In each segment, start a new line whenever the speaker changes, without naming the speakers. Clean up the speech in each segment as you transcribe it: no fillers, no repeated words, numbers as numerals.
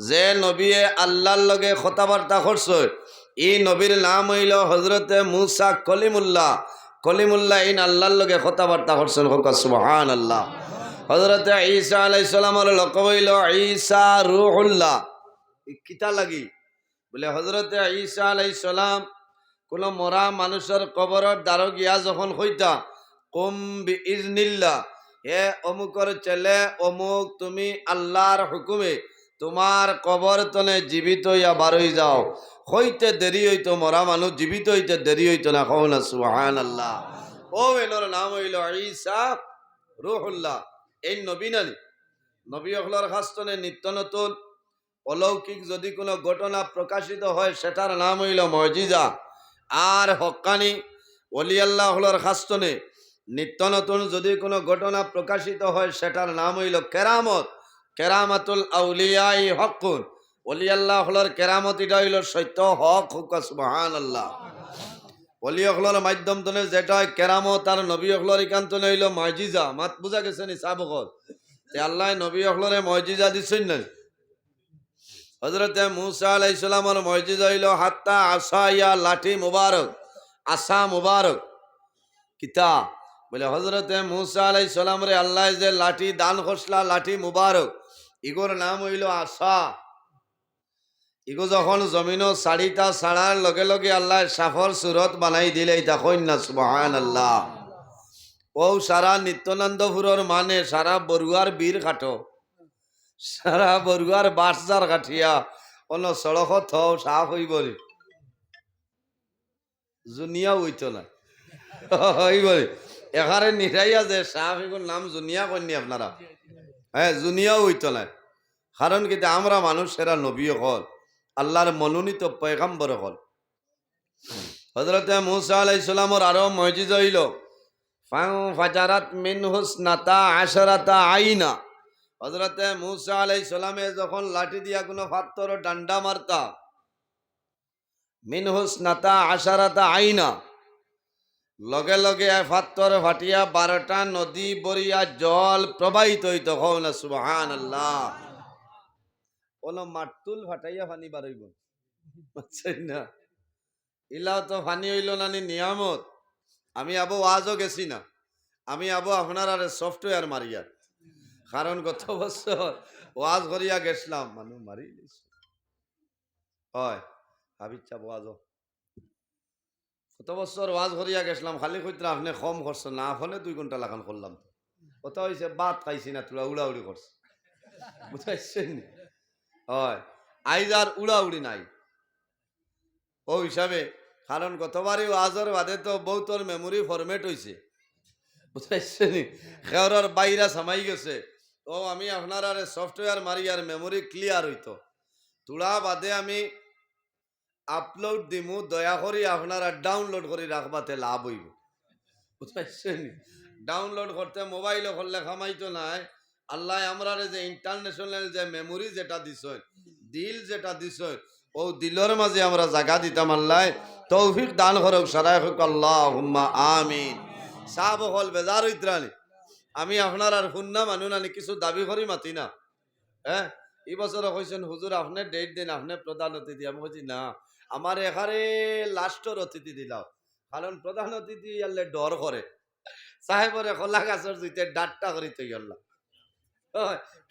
যে নবী আল্লাহর লগে কথাবার্তা করছে এই নবীর নাম হইল হযরতে মুসা কলিমুল্লাহ। কলিমুল্লাহ ইন আল্লাহর লগে কথাবার্তা করছেন, সুবহানাল্লাহ। হযরতে ঈসা আলাইহিস সালামের লকব হইল ঈসা রূহুল্লাহ। কিতা লাগি বলে হযরতে ঈসা আলাইহিস সালাম কোন মরা মানুষের কবরের দ্বারো গিয়া যখন হইতা কুম বিইজনিল্লাহ, হে অমুকর ছেলে অমুক, তুমি আল্লাহর হুকুমে তোমার কবর তনে জীবিত হইয়া বার হই যাও। হইতে দেরি হইতো, মরা মানুষ জীবিত হইতে দেরি হইতো না। কও না সুবহানাল্লাহ। ও এনোর নাম হইল ঈসা রূহুল্লাহ। এই নবী নানি নবী হলর খাস্তনে নিত্য নতুন অলৌকিক যদি কোনো ঘটনা প্রকাশিত হয় সেটার নাম হইল মুজিজা। আর হক্কানি ওলি আল্লাহ হলর খাস্তনে নিত্য নতুন যদি কোনো ঘটনা প্রকাশিত হয় সেটার নাম হইল কেরামত। কেরামাতুল আউলিয়াই হকুন, ওলি আল্লাহ হলর কেরামত এটা হইল সত্য হক। সুবহানাল্লাহ। ওলি হলর মাধ্যম তনে যেটা হয় কেরামত, আর নবী হলর ইকান্তনে হইল মুজিজা। মাত বুঝা গেছে নি সাবকত? আল্লাহ নবী হলরে মুজিজা দিছেন না। হযরতে মুসা আলাইহিস সালামের মুজিজা হইল হাত্তা আসাইয়া, লাঠি মুবারক, আসা মুবারক। কিতা বলে হযরতে মুসা আলাইহিস সালাম রে আল্লাহ যে লাঠি দান করছলা, লাঠি মুবারক, ইগোর নাম হইল আসা। ইগো যখন জমিনও সাড়িটা ছাড়ার লগে লগে আল্লাহ সাফর সুরত বানাই দিলে তখন না সুবহানাল্লাহ। ও সারা নিত্যানন্দপুরের মানে সারা বরুয়ার বীর কাটো, সারা বরুয়ার বাসজার কাঠিয়া অন্য সড়ক থাও সাফ হইব রে, জুনিয়া হইতো না হইব রে। এখানে নিরাইয়া যে সাফ এগুলোর নাম জুনিয়া কন্যা আপনারা, হ্যাঁ জুনিয়াও হইতো না। কারণ কিন্তু আমরা মানুষেরা নবী হল, আল্লাহর মনোনীত পয়গম্বর হল। হযরতে মুসা আলাইহিস সালামের আরো মুজিজা হইল ফাজারাত মিন হুসনাতা আশরাতা আইনা। হযরতে মুসা আলাইহিস সালামে যখন লাঠি দিয়া কোনো পাথর ডান্ডা মারতা, মিন হুসনাতা আশরাতা আইনা, লগে লগে পাথর ফাটিয়া 12টা নদী বরিয়া জল প্রবাহিত হইত। হও না সুবহানাল্লাহ। কোনো মাটুল ফাটাইয়া পানি বাড়াইব বুঝছেন না? ইলাও তো পানি হইল না নিয়ামত। আমি আবু ওয়াজও গেছি না, আমি আবু আপনার আরে সফটওয়্যার মারিয়া। কারণ গত বছর ওয়াজ করিয়া গেছিলাম, মানুষ মারি হয় হাবিজ চাপ ওয়াজও। গত বছর ওয়াজ করিয়া গেছিলাম, খালি কইতে আপনি কম করছো না, ফোনে 2 ঘন্টা লাগান করলাম। কথা হয়েছে বাদ খাইছি না, তোরা উড়াউড়ি করছে বুঝাইছেন? হয় আইজ আর উড়াউড়ি নাই ও হিসাবে। কারণ গতবারই ওয়াজর বাদে তো বহুতর মেমোরি ফরমেট হয়েছে বুঝাইছেন, খেয়ার বাইরা সামাই গেছে। ও আমি আপনার আরে সফটওয়্যার মারি আর মেমোরি ক্লিয়ার হইতো, তোলা বাদে আমি আপলোড দিমু, দয়া করি আপনারা ডাউনলোড করে রাখবাতে লাভ হইব বুঝাইছেন। ডাউনলোড করতে মোবাইল করলে খামাইতো নাই। আল্লাহ আমরা যে ইন্টারন্যাশনাল যে মেমোরি যেটা দিছ, দিল যেটা দিছ, ও দিলের মাঝে আমরা জায়গা দিতাম। আল্লাহ তৌফিক দান করুক, সারাই হোক আল্লাহুম্মা আমিন। সাব হল বেজার হইত্রানি আমি আপনার আর শুননা মানু নানি কিছু দাবি করি মাতি না। হ্যাঁ এই বছর কইছেন হুজুর আপনি ডেট দিন, আপনি প্রধান অতিথি। আমি কইছি না, আমার এখানে লাস্টর অতিথি দিলাম। কারণ প্রধান অতিথি আল্লে ডর করে, সাহেবরে খোলা গাছের জুইতে ডাটটা করি তৈ গেলাম।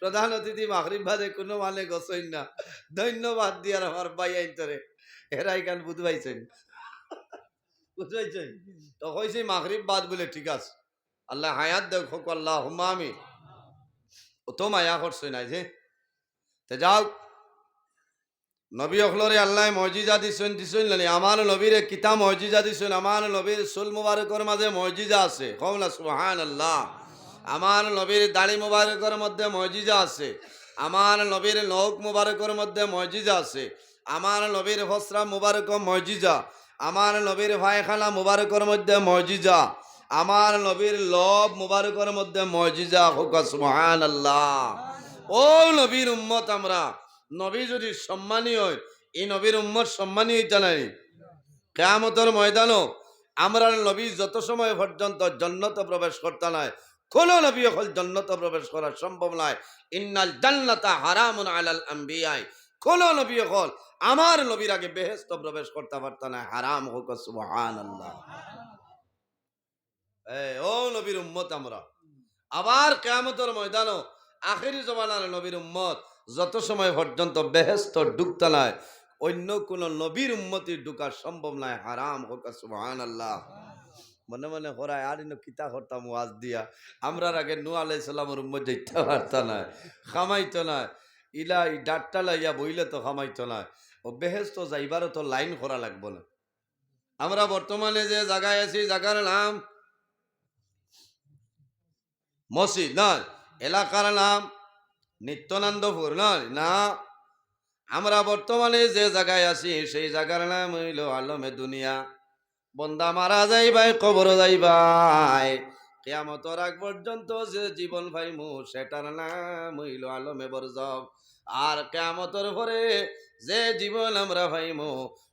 প্রধান অতিথি মাগরিব বাদে কোনো মানে গছইন না। ধন্যবাদ দিয়ার আমার ভাই আইতরে এরাই গান বুঝবাইছেন বুঝবাইছেন। তো কইছি মাগরিব বাদ বলে ঠিক আছে, আল্লাহ হায়াত দেখ হোক আল্লাহুম্মা আমিন। ও তো মায়া করছে নাই যে তে যাও। নবী অখলরে আল্লাহ মুজিজা দিছেন নানি। আমার নবীরে কিতা মুজিজা দিছেন? আমার নবীর চুল মুবারকের মাঝে মুজিজা আছে। কও না সুবহানাল্লাহ। আমার নবীর দাড়ি মুবারকের মধ্যে মুজিজা আছে। আমার নবীর নখ মুবারকের মধ্যে মুজিজা আছে। আমার নবীর হসরা মুবারক মুজিজা। আমার নবীর পায়খানা মুবারকের মধ্যে মুজিজা। আমার নবীর লব মুবারকের মধ্যে মুজিজা। হোক সুবহানাল্লাহ। ও নবীর উম্মত আমরা, নবী যদি সম্মানী হয় এই নবীর উম্মত সম্মানী হইতা নাই। কিয়ামতের ময়দানও আমরা নবী যত সময় পর্যন্ত জান্নাতে প্রবেশ করতে নাই কোন নবী হল জান্নাত প্রবেশ করা সম্ভব নয়। ইন্নাল জান্নাতা হারামুন আলাল আম্বিয়া, কোন নবী হল আমার নবীর আগে বেহেশত প্রবেশ করতে পারত না, হারাম হোক। সুবহানাল্লাহ। ও নবীর উম্মত আমরা, আবার কিয়ামতের ময়দানও আখেরি জমানার নবীর উম্মত যত সময় পর্যন্ত বেহেশত ঢুকতে নয়, অন্য কোন নবীর উম্মতি ঢুকা সম্ভব নয়, হারাম হোক। সুবহানাল্লাহ। মনে মনে হরায় আর ইনো কিতা করতাম ওয়াজ দিয়া, আমরার আগে নূহ আলাইহিস সালামের উম্মত যাইতে পারত না, খামাইতো না, ইলা ই ডাট্টা লাইয়া বইলে তো খামাইতো না। ও বেহেশত যাইবারও তো লাইন করা লাগবো না। আমরা বর্তমানে যে জায়গায় আছি, জায়গার নাম মসজিদ নয়, এলাকার নাম নিত্যানন্দপুর নয়, না, আমরা বর্তমানে যে জায়গায় আছি সেই জায়গার নাম হইল আলমে দুনিয়া। বন্দা মারা যাইবাই, কবর যাইবাই, কিয়ামতের আগ পর্যন্ত যে জীবন পাইমু সেটার নাম হইল আলমে বরজখ। আর কিয়ামতের পরে যে জীবন আমরা পাইমু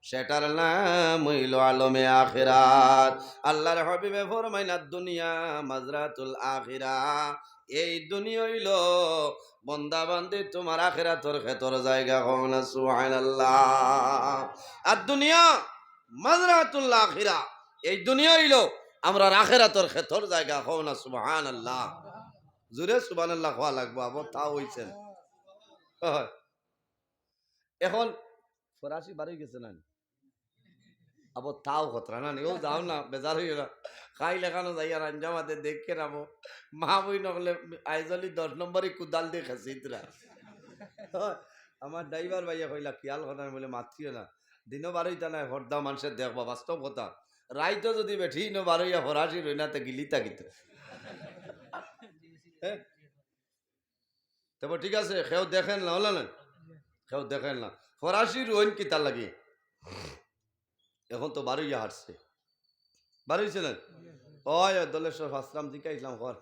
সেটার নাম হইল আলমে আখিরাত। আল্লাহর হাবিবে ফরমাইনা দুনিয়া মাজরাতুল আখিরা, এই দুনিয়া হইল বন্দা বান্দি তোমার আখিরাতের ক্ষেতর জায়গা। হও না সুবহানাল্লাহ। আর দুনিয়া মাজরাতুল আখিরা, এই দুনিয়া হইল আমরা আখিরাতের ক্ষেতর জায়গা। হও না সুবহানাল্লাহ। জোরে সুবহানাল্লাহ হওয়া লাগবো। আবার তাও হইছেন এখন ফরাসি বাড়ি গেছে না, আবার তাও খতরা না, ও যাও না, বেজার হইল না, খাই লেখানো যাই আর আঞ্জামাতে দেখে নামো, মা বই নকলে আইজলি 10 নম্বরই কুদাল দিয়ে খাসি তোরা। আমার ড্রাইভার ভাইয়া কইলা খেয়াল করার বলে মাত্রিও না, দিনও বারোইতা নাই হরদা মানুষের দেখবা, বাস্তব কথা। রাইতো যদি বেঠি ন বারোইয়া ফরাসি রইনাতে গিলিতা গিতে। তবে ঠিক আছে, কেউ দেখেন না, হলো না, কেউ দেখেন না ফরাসি রইন কিতা লাগে। এখন তো বারোইয়া হাঁটছে, বারোইছে না, ওই দলেশ্বর ফাসলাম জিকাইলাম ঘর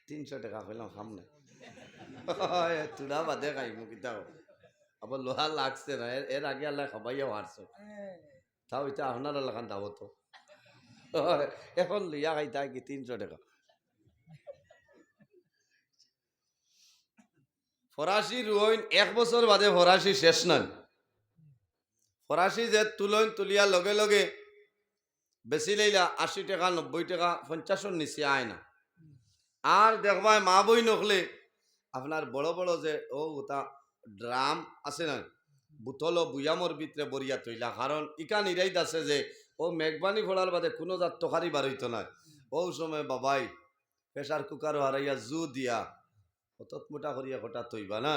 300 টাকা কইলাম সামনে তুড়া বাদে খাইমু কিতাও। আবার লোহা লাগছে না, এর আগে আল্লাহ খাবাইয়া হারছে, তাও এটা আপনার এলাকান দাও তো। এখন লইয়া খাইতা কি 300 টাকা। ফরাসি রুইন 1 বছর বাদে ফরাসি শেষ নয়। ফরাসি যে তুলইন তুলিয়া লগে লগে বেশি লইলা 80 টাকা 90 টাকা 50-এর নিচে আয় না। আর দেখবাই মা বই নকলে আপনার বড় বড় যে ও ওটা ড্রাম আছে না, বুতল বুয়ামর ভিতরে বরিয়া তৈলা, কারণ ইকান ইরাইত আছে যে ও মেঘবানি ফোড়ার বাদে কোনো যার তকারি বার হইতো না। ও সময় বাবাই প্রেশার কুকার হারাইয়া জু দিয়া হতত মোটা করিয়া কটা তৈবা না।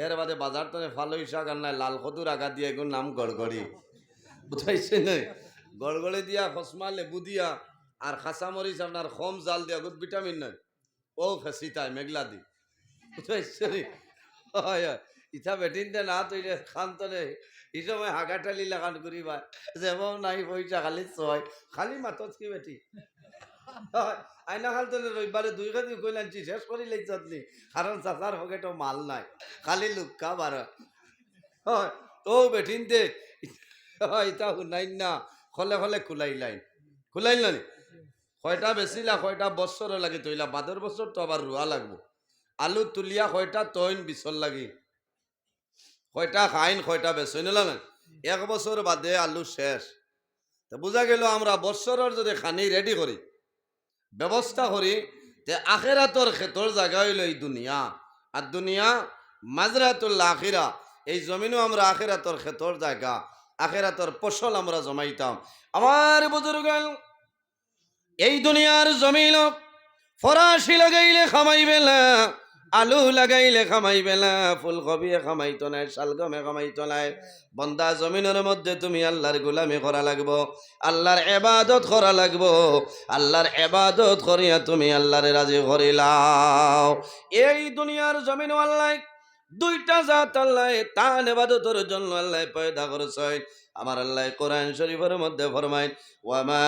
এর বাদে বাজার তনে ফালই শাক আর নাই লাল কদুর আগা দিয়া এগুলো নাম গড়গড়ি, বুঝাইছে না, গড়গড়ি দিয়া খসমা লেবু দিয়া আর খাসা মরিচ আপনার কম জাল দিয়া গুড ভিটামিন নাই, ও ফেসিতায় মেঘলা দি, বুঝাইছে নি। ইটা বেটিন দে না তৈরি খান তনে এই সময় হাগাটালি লাগান করিবা যেমন নাই পয়সা খালি ছয় খালি মাতত কি বেটি। আইনা খাল তলে রবিবারে 2 কেজি কইল আনছি শেষ করি লাইছত নি, কারণ চাচার পকেটও মাল নাই, খালি লুক্কা বার ও বেঠিন দে ইটা শুনাই না, খলে খলে খুলাইল নি কয়টা বেচিলা, কয়টা বছর লাগি তৈলা, বাদর বছর তো আবার রুয়া লাগবো। আলু তুলিয়া কয়টা তৈন বিছর লাগি, কয়টা খাইন কয়টা বেচইন না, 1 বছর বাদে আলু শেষ। তো বুঝা গেল আমরা বছরের যদি খানি রেডি করি ব্যবস্থা করি, যে আখেরাতর ক্ষেতর জায়গা হইল এই দুনিয়া। আর দুনিয়া মাজরাতুল আখিরা, এই জমিনও আমরা আখেরাতর ক্ষেতর জায়গা, আখেরাতর ফসল আমরা জমাইতাম। আমার বুজুর্গ এই দুনিয়ার জমিন ফরাসি লাগাইলে খামাইবে না, আলু লাগাইলে খামাইবে না, ফুলকপি খামাইতো নাই, শালগমে খামাইতো নাই। বন্দা জমিনের মধ্যে তুমি আল্লাহর গোলামি করা লাগবো, আল্লাহর ইবাদত করা লাগবো, আল্লাহর ইবাদত করিয়া তুমি আল্লাহরে রাজি করিলাও। এই দুনিয়ার জমিন আল্লাহ 2টা জাত আল্লাহ তার ইবাদতের জন্য আল্লাহ পয়দা করেছেন। আমার আল্লাহ কোরআন শরীফের মধ্যে ফরমায়, ওয়ামা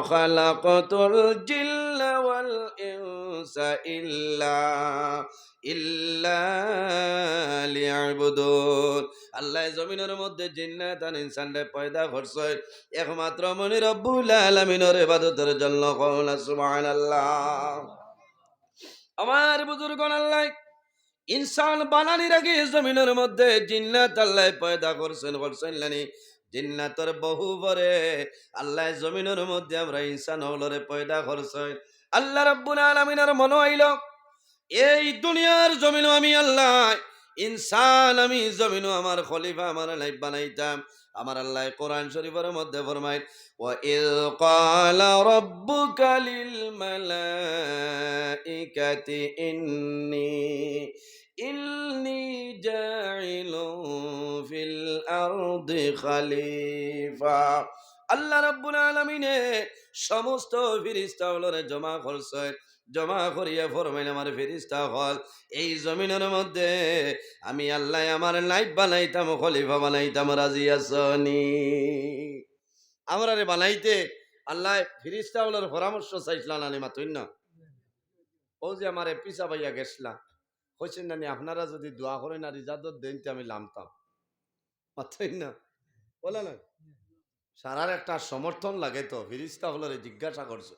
খালাকাতুল জিন্না ওয়াল ইনসা ইল্লা লিয়াবুদুন। আল্লাহ জমিনের মধ্যে জিন্নাত আর ইনসানরে পয়দা করছেন একমাত্র মনি রব্বুল আলামিনের ইবাদতের জন্য। কওনা সুবহানাল্লাহ। আমার বুজুর্গণ, আল্লাহ ইনসান বানানির আগে জমিনের মধ্যে জিন্নাত আল্লাহ পয়দা করছেন লানি জিন্নাতর বহু পরে আল্লাহ জমিনের মধ্যে আমরা ইনসান হলরে পয়দা করছেন। আল্লাহ রাব্বুল আলামিনের মনে হইল এই দুনিয়ার জমিনও আমি আল্লাহ ইনসান, আমি জমিনও আমার খলিফা আমার লাইফ বানাইতাম। আমার আল্লাহ কোরআন শরীফের মধ্যে ফরমায় ওয়া ইয ক্বালা রাব্বুকা লিল মালাইকাতি ইন্নী জাইলুন ফিল আরদি খলিফা। আল্লাহ রাব্বুল আলামিনে সমস্ত ফেরেশতা হলরে জমা করছে, জমা করিয়া ফরমাইল আমার ফেরেশতা হল এই জমিনের মধ্যে আমি আল্লাহ আমার লাইফ বানাইতাম, খলিফা বানাইতাম, রাজি আসনি? আমরা রে বানাইতে আল্লাহ ফেরেশতা হলর পরামর্শ চাইছিলাম না মাতুই না। ও যে আমার পিছা পাইয়া গেছিলাম কইছেন না আপনারা যদি দোয়া করেন আর ইজাজত দেন আমি লামতাম, মাতুই না বলে না। সারার একটা সমর্থন লাগে তো ফেরেশতা হলরে জিজ্ঞাসা করছে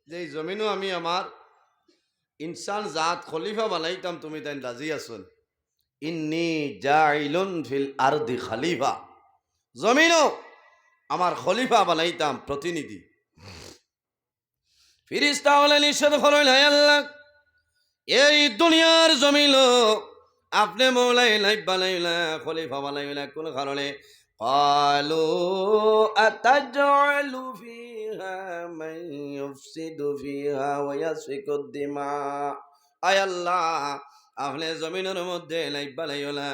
যে এই জমিনও আমি আমার ইনসান জাত খলিফা বানাইতাম, তুমি তাই রাজি আছেন? ইন্নী জাইলুন ফিল আরদি খলিফা, জমিনও আমার খলিফা বানাইতাম, প্রতিনিধি। ফেরেশতা হলে নিষেধ করলেন হে আল্লাহ এই দুনিয়ার জমিন আপনি মৌলাই লাইফ বানাইলা, খলিফা বানাইলা কোন কারণে? ক্বালু আতাজআলু ফিহা মান ইউফসিদু ফিহা ওয়া ইয়াসফিকুদ দিমা। আয় আল্লাহ আপনি জমিনের মধ্যে লাইফ বানাইলা,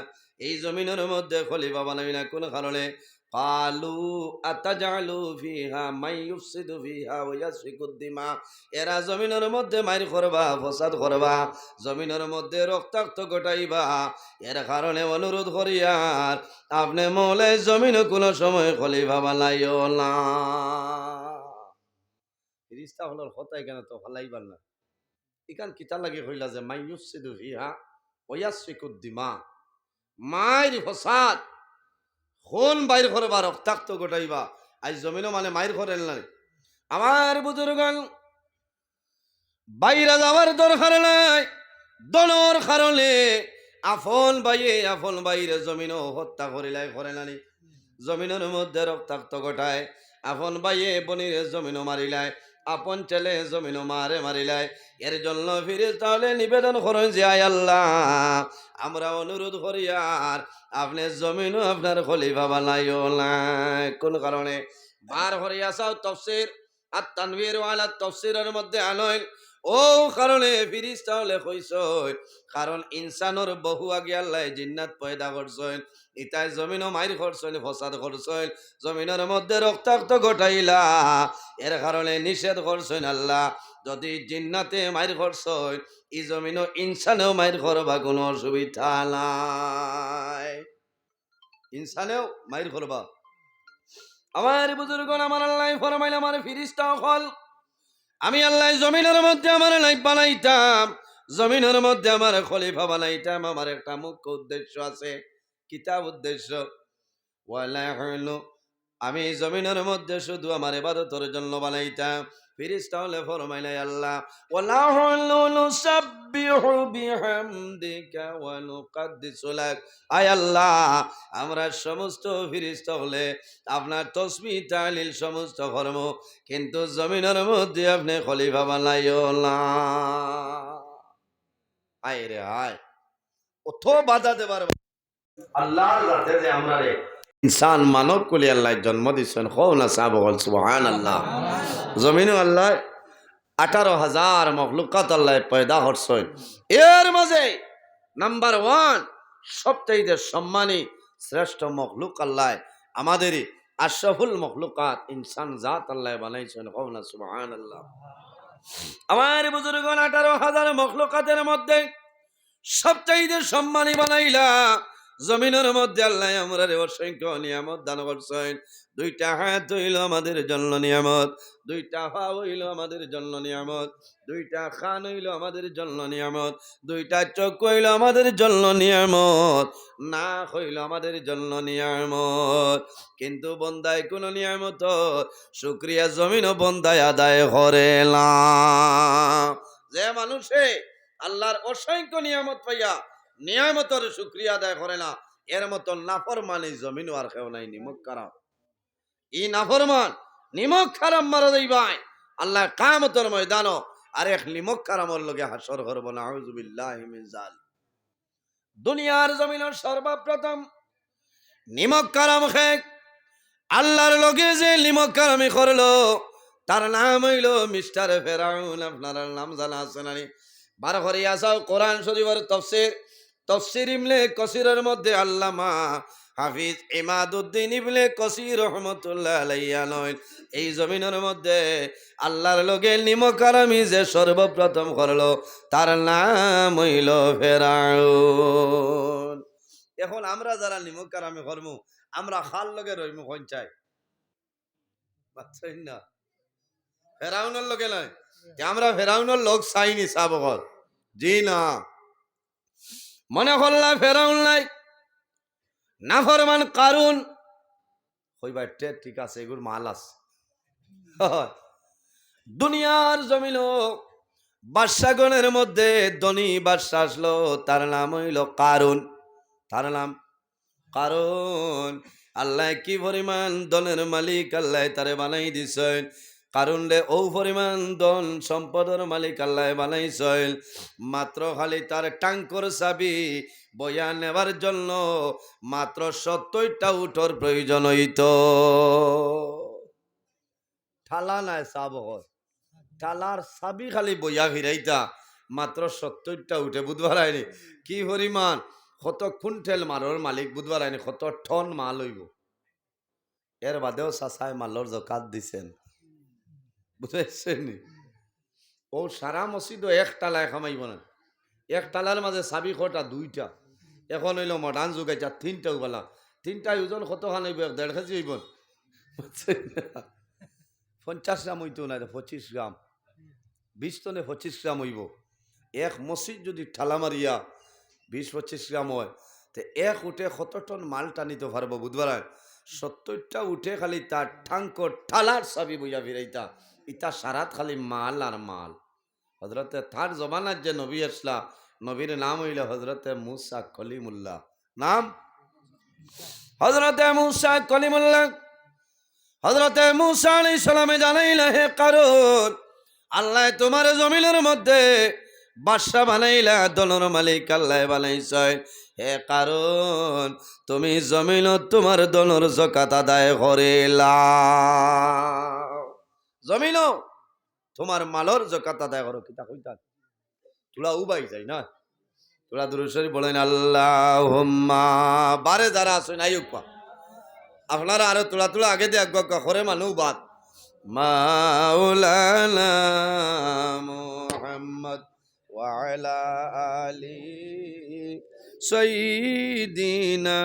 এই জমিনের মধ্যে খলিফা বানাইলা কোন কারণে? ক্বালু আতাজআলু ফিহা মান ইউফসিদু ফিহা ওয়া ইয়াসফিকুদ দিমা। এরা জমিনের মধ্যে মাইর করবা, ফসাদ করবা, জমিনের মধ্যে রক্তাক্ত ঘটাইবা, এর কারণে অনুরোধ করিয়ার আপনি মৌলাই জমিন কোনো সময় খলিফা বানাইও না। ফেরেশতা হলর কথাই কেন তো ফলাইবার না। ইকান কিতা লাগে কইলা যে মাই ইউফসিদু ফিহা ওয়া ইয়াসফিকুদ দিমা, মাইর ফসাদ খুন বাইর করবা, রক্তাক্ত ঘটাইবা, আজ জমিনও মানে মাইর করেন না। আমার বুজুর্গণ বাইরে যাওয়ার দরকার নাই, দনর কারণে আপন বাইরে জমিনও হত্যা করিলাই করে নানি, জমিনের মধ্যে রক্তাক্ত ঘটায়, আপন বাইয়ে বনিরে জমিনও মারিলায়, আপন ছেলে জমিনও মারিলায়। এর জন্য ফেরেশতা হলে নিবেদন করেন যে আয় আল্লাহ আমরা অনুরোধ করি আর আপনি জমিনও আপনার খলিফা বানাইও না। কোন কারণে? বার হরিয়া চাও তফসির আর তানভীর ওয়ালা তফসিরের মধ্যে আনয় ও কারণে ফেরেশতা হলে কইছ কারণ ইনসানোর বহু আগে আল্লাহ জিন্নাত পয়দা করছেন, ইতাই জমিনও মাইর করছেন, ফসাদ করছেন, জমিনের মধ্যে রক্তাক্ত ঘটাইলা, এর কারণে নিষেধ করছেন আল্লাহ যদি জিন্নাতে মাইর করছেন এই জমিনও ইনসানেও মাইর করবা, কোনো অসুবিধা নাই, ইনসানেও মাইর করবা। আমার বুজুর্গণ আমার আল্লাহ ফরমাইল আমার ফেরেশতা হল আমি আল্লাহ জমিনের মধ্যে আমার লাইফ বানাইতাম, জমিনের মধ্যে আমার খলিফা বানাইতাম। আমার একটা মুখ্য উদ্দেশ্য আছে, কিতাব উদ্দেশ্য ওয়ালা হইল আমি জমিনের মধ্যে শুধু আমার ইবাদতের জন্য বানাইতাম। ফেরেশতা হলে ফরমাইলে আল্লাহ ওয়ালা হইলু নুসাব্বিহু বিহামদিকা ওয়া নুকাদ্দিসু লাক। আয় আল্লাহ আমরা সমস্ত ফেরেশতা হলে আপনার তাসবিহ তাহলিল সমস্ত কর্ম, কিন্তু জমিনের মধ্যে আপনি খলিফা বানাইও না। আয় রে আয় অত বাধা দেবার আল্লাহর রাতে যে আমরা রে ইনসান মানব কুলি আল্লাহ জন্ম দিচ্ছেন, হো না সাহাব বল সুবহানাল্লাহ। জমিনে আল্লাহ 18,000 মখলুকাত আল্লাহ পয়দা করছেন, এর মাঝে নাম্বার 1 সবচাইতে সম্মানী শ্রেষ্ঠ মখলুক আল্লাহ আমাদেরই আশরাফুল মখলুকাত ইনসান জাত আল্লাহ বানাইছেন, হো না সুবহানাল্লাহ। আমার বুজুর্গণ 18,000 মখলুকাতের মধ্যে সবচাইতে সম্মানী বানাইলা জমিনের মধ্যে আল্লাহ আমরা অসংখ্য নিয়ামত দান করছেন। 2টা হাত হইল আমাদের জন্য নিয়ামত, 2টা পা হইল আমাদের জন্য নিয়ামত, 2টা কান হইল আমাদের জন্য নিয়ামত, 2টা চোখ হইল আমাদের জন্য নিয়ামত, নাক হইল আমাদের জন্য নিয়ামত। কিন্তু বন্দায় কোন নিয়ামত শুকরিয়া জমিন ও বন্দায় আদায় করে না। যে মানুষে আল্লাহর অসংখ্য নিয়ামত পাইয়া নিয়ামতের শুকরিয়া আদায় করে না, এর মতো নাফরমানি জমিন আর কেউ নাই। নিমক কারাম ই নাফরমান নিমক খারাম মারা দেই ভাই আল্লাহ কিয়ামতের ময়দান আর এক নিমক খারামর লগে হাসর করব না। আউযুবিল্লাহি মিন যালিক। দুনিয়ার জমিনের সর্বপ্রথম নিমক কারাম খেক আল্লাহর লগে যে নিমক কারামি করলো তার নাম হইল মিস্টার ফেরাউন। আপনার নাম জানা আছে নানি? বার করিয়া যাও কোরআন শরীফের তফসির ইবনে কাসিরের মধ্যে আল্লামা হাফিজ ইমাদউদ্দিন ইবনে কাসির রহমাতুল্লাহ আলাইহি নয় এই জমিনের মধ্যে আল্লাহর লগে নিমক কারামি যে সর্বপ্রথম করলো তার নাম হইল ফেরাউন। এখন আমরা যারা নিমক কারামি করমু আমরা খাল লগে রইমু কোন চাই? বাচ্চাই না ফেরাউনের লগে নয়। আমরা ফেরাউনের লোক চাইনি সাবকল, জি না। মনে করলা ফেরাউন নাই নাফরমান কারুন হইবার ঠিক আছে, এগুলো মাল আছে। দুনিয়ার জমিন বাদশাগণের মধ্যে ধনী বাদশা আসলো, তার নাম হইল কারুন। তার নাম কারুন। আল্লাহ কি পরিমাণ ধনের মালিক আল্লাহ তারে বানাই দিছেন। কারণ রে ও পরিমাণ ধন সম্পদের মালিক আল্লাহ বানাইছেন, মাত্র খালি তার টাঙ্কর চাবি বয়া নেবার জন্য মাত্র 70টা উঠোর প্রয়োজন হইত। ঠালা নাই সাবহর ঠালার চাবি খালি বইয়া ফিরাইতা মাত্র 70টা উঠে বুধবার আইনি। কি পরিমাণ কত কুইন্টাল মালর মালিক বুধবার আইনি, কত টন মাল হইব। এর বাদেও চাচাই মালর জকাত দিছেন, বুঝাইছেন? ও সারা মসজিদও এক টালায় খামাইব না। এক টালার মাঝে চাবি কটা 2টা। এখন হইল মডার্ন যুগ আইতা 3টা উবালা। 3টা ওজন কতখান হইব? 1.5 কেজি হইব। 50 গ্রাম হইতো না, 25 গ্রাম। 20 টনে 25 গ্রাম হইব। এক মসজিদ যদি ঠালা মারিয়া 20-25 গ্রাম হয় তো এক উঠে কত টন মাল টানিতে পারবো বুধবার। 70টা উঠে খালি তার ঠাঙ্কর ঠালার চাবি বইয়া ফিরাইতা। ইতা সারাত খালি মাল আর মাল। হজরতে তার জমানার যে নবী আসলা, নবীর নাম হইল হজরতে মুসা কলিমুল্লাহ। নাম হজরতে মুসা কলিমুল্লাহ। হজরতে মুসা আলাইহিস সালামে জানাইলা, হে কারণ আল্লাহ তোমার জমিনের মধ্যে বাদশা বানাইলা, দলের মালিক আল্লাহ বানাইছে। হে কারণ তুমি জমিনত তোমার দলের যাকাত আদায় করিলা। জমিন তোমার মালর যাকাত আদায় করো। কিতা কইতা তোরা উবাই যাই না? তোরা দুরূদ শরীফ বলেন আল্লাহুম্মা। বারে যারা আছেন আইয়ুবা আপনারা আরো তোলা তোলা আগে দিয়ে করে মানুষ বাদ। মাওলানা মুহাম্মদ ওয়া আলা আলি সাইয়্যিদিনা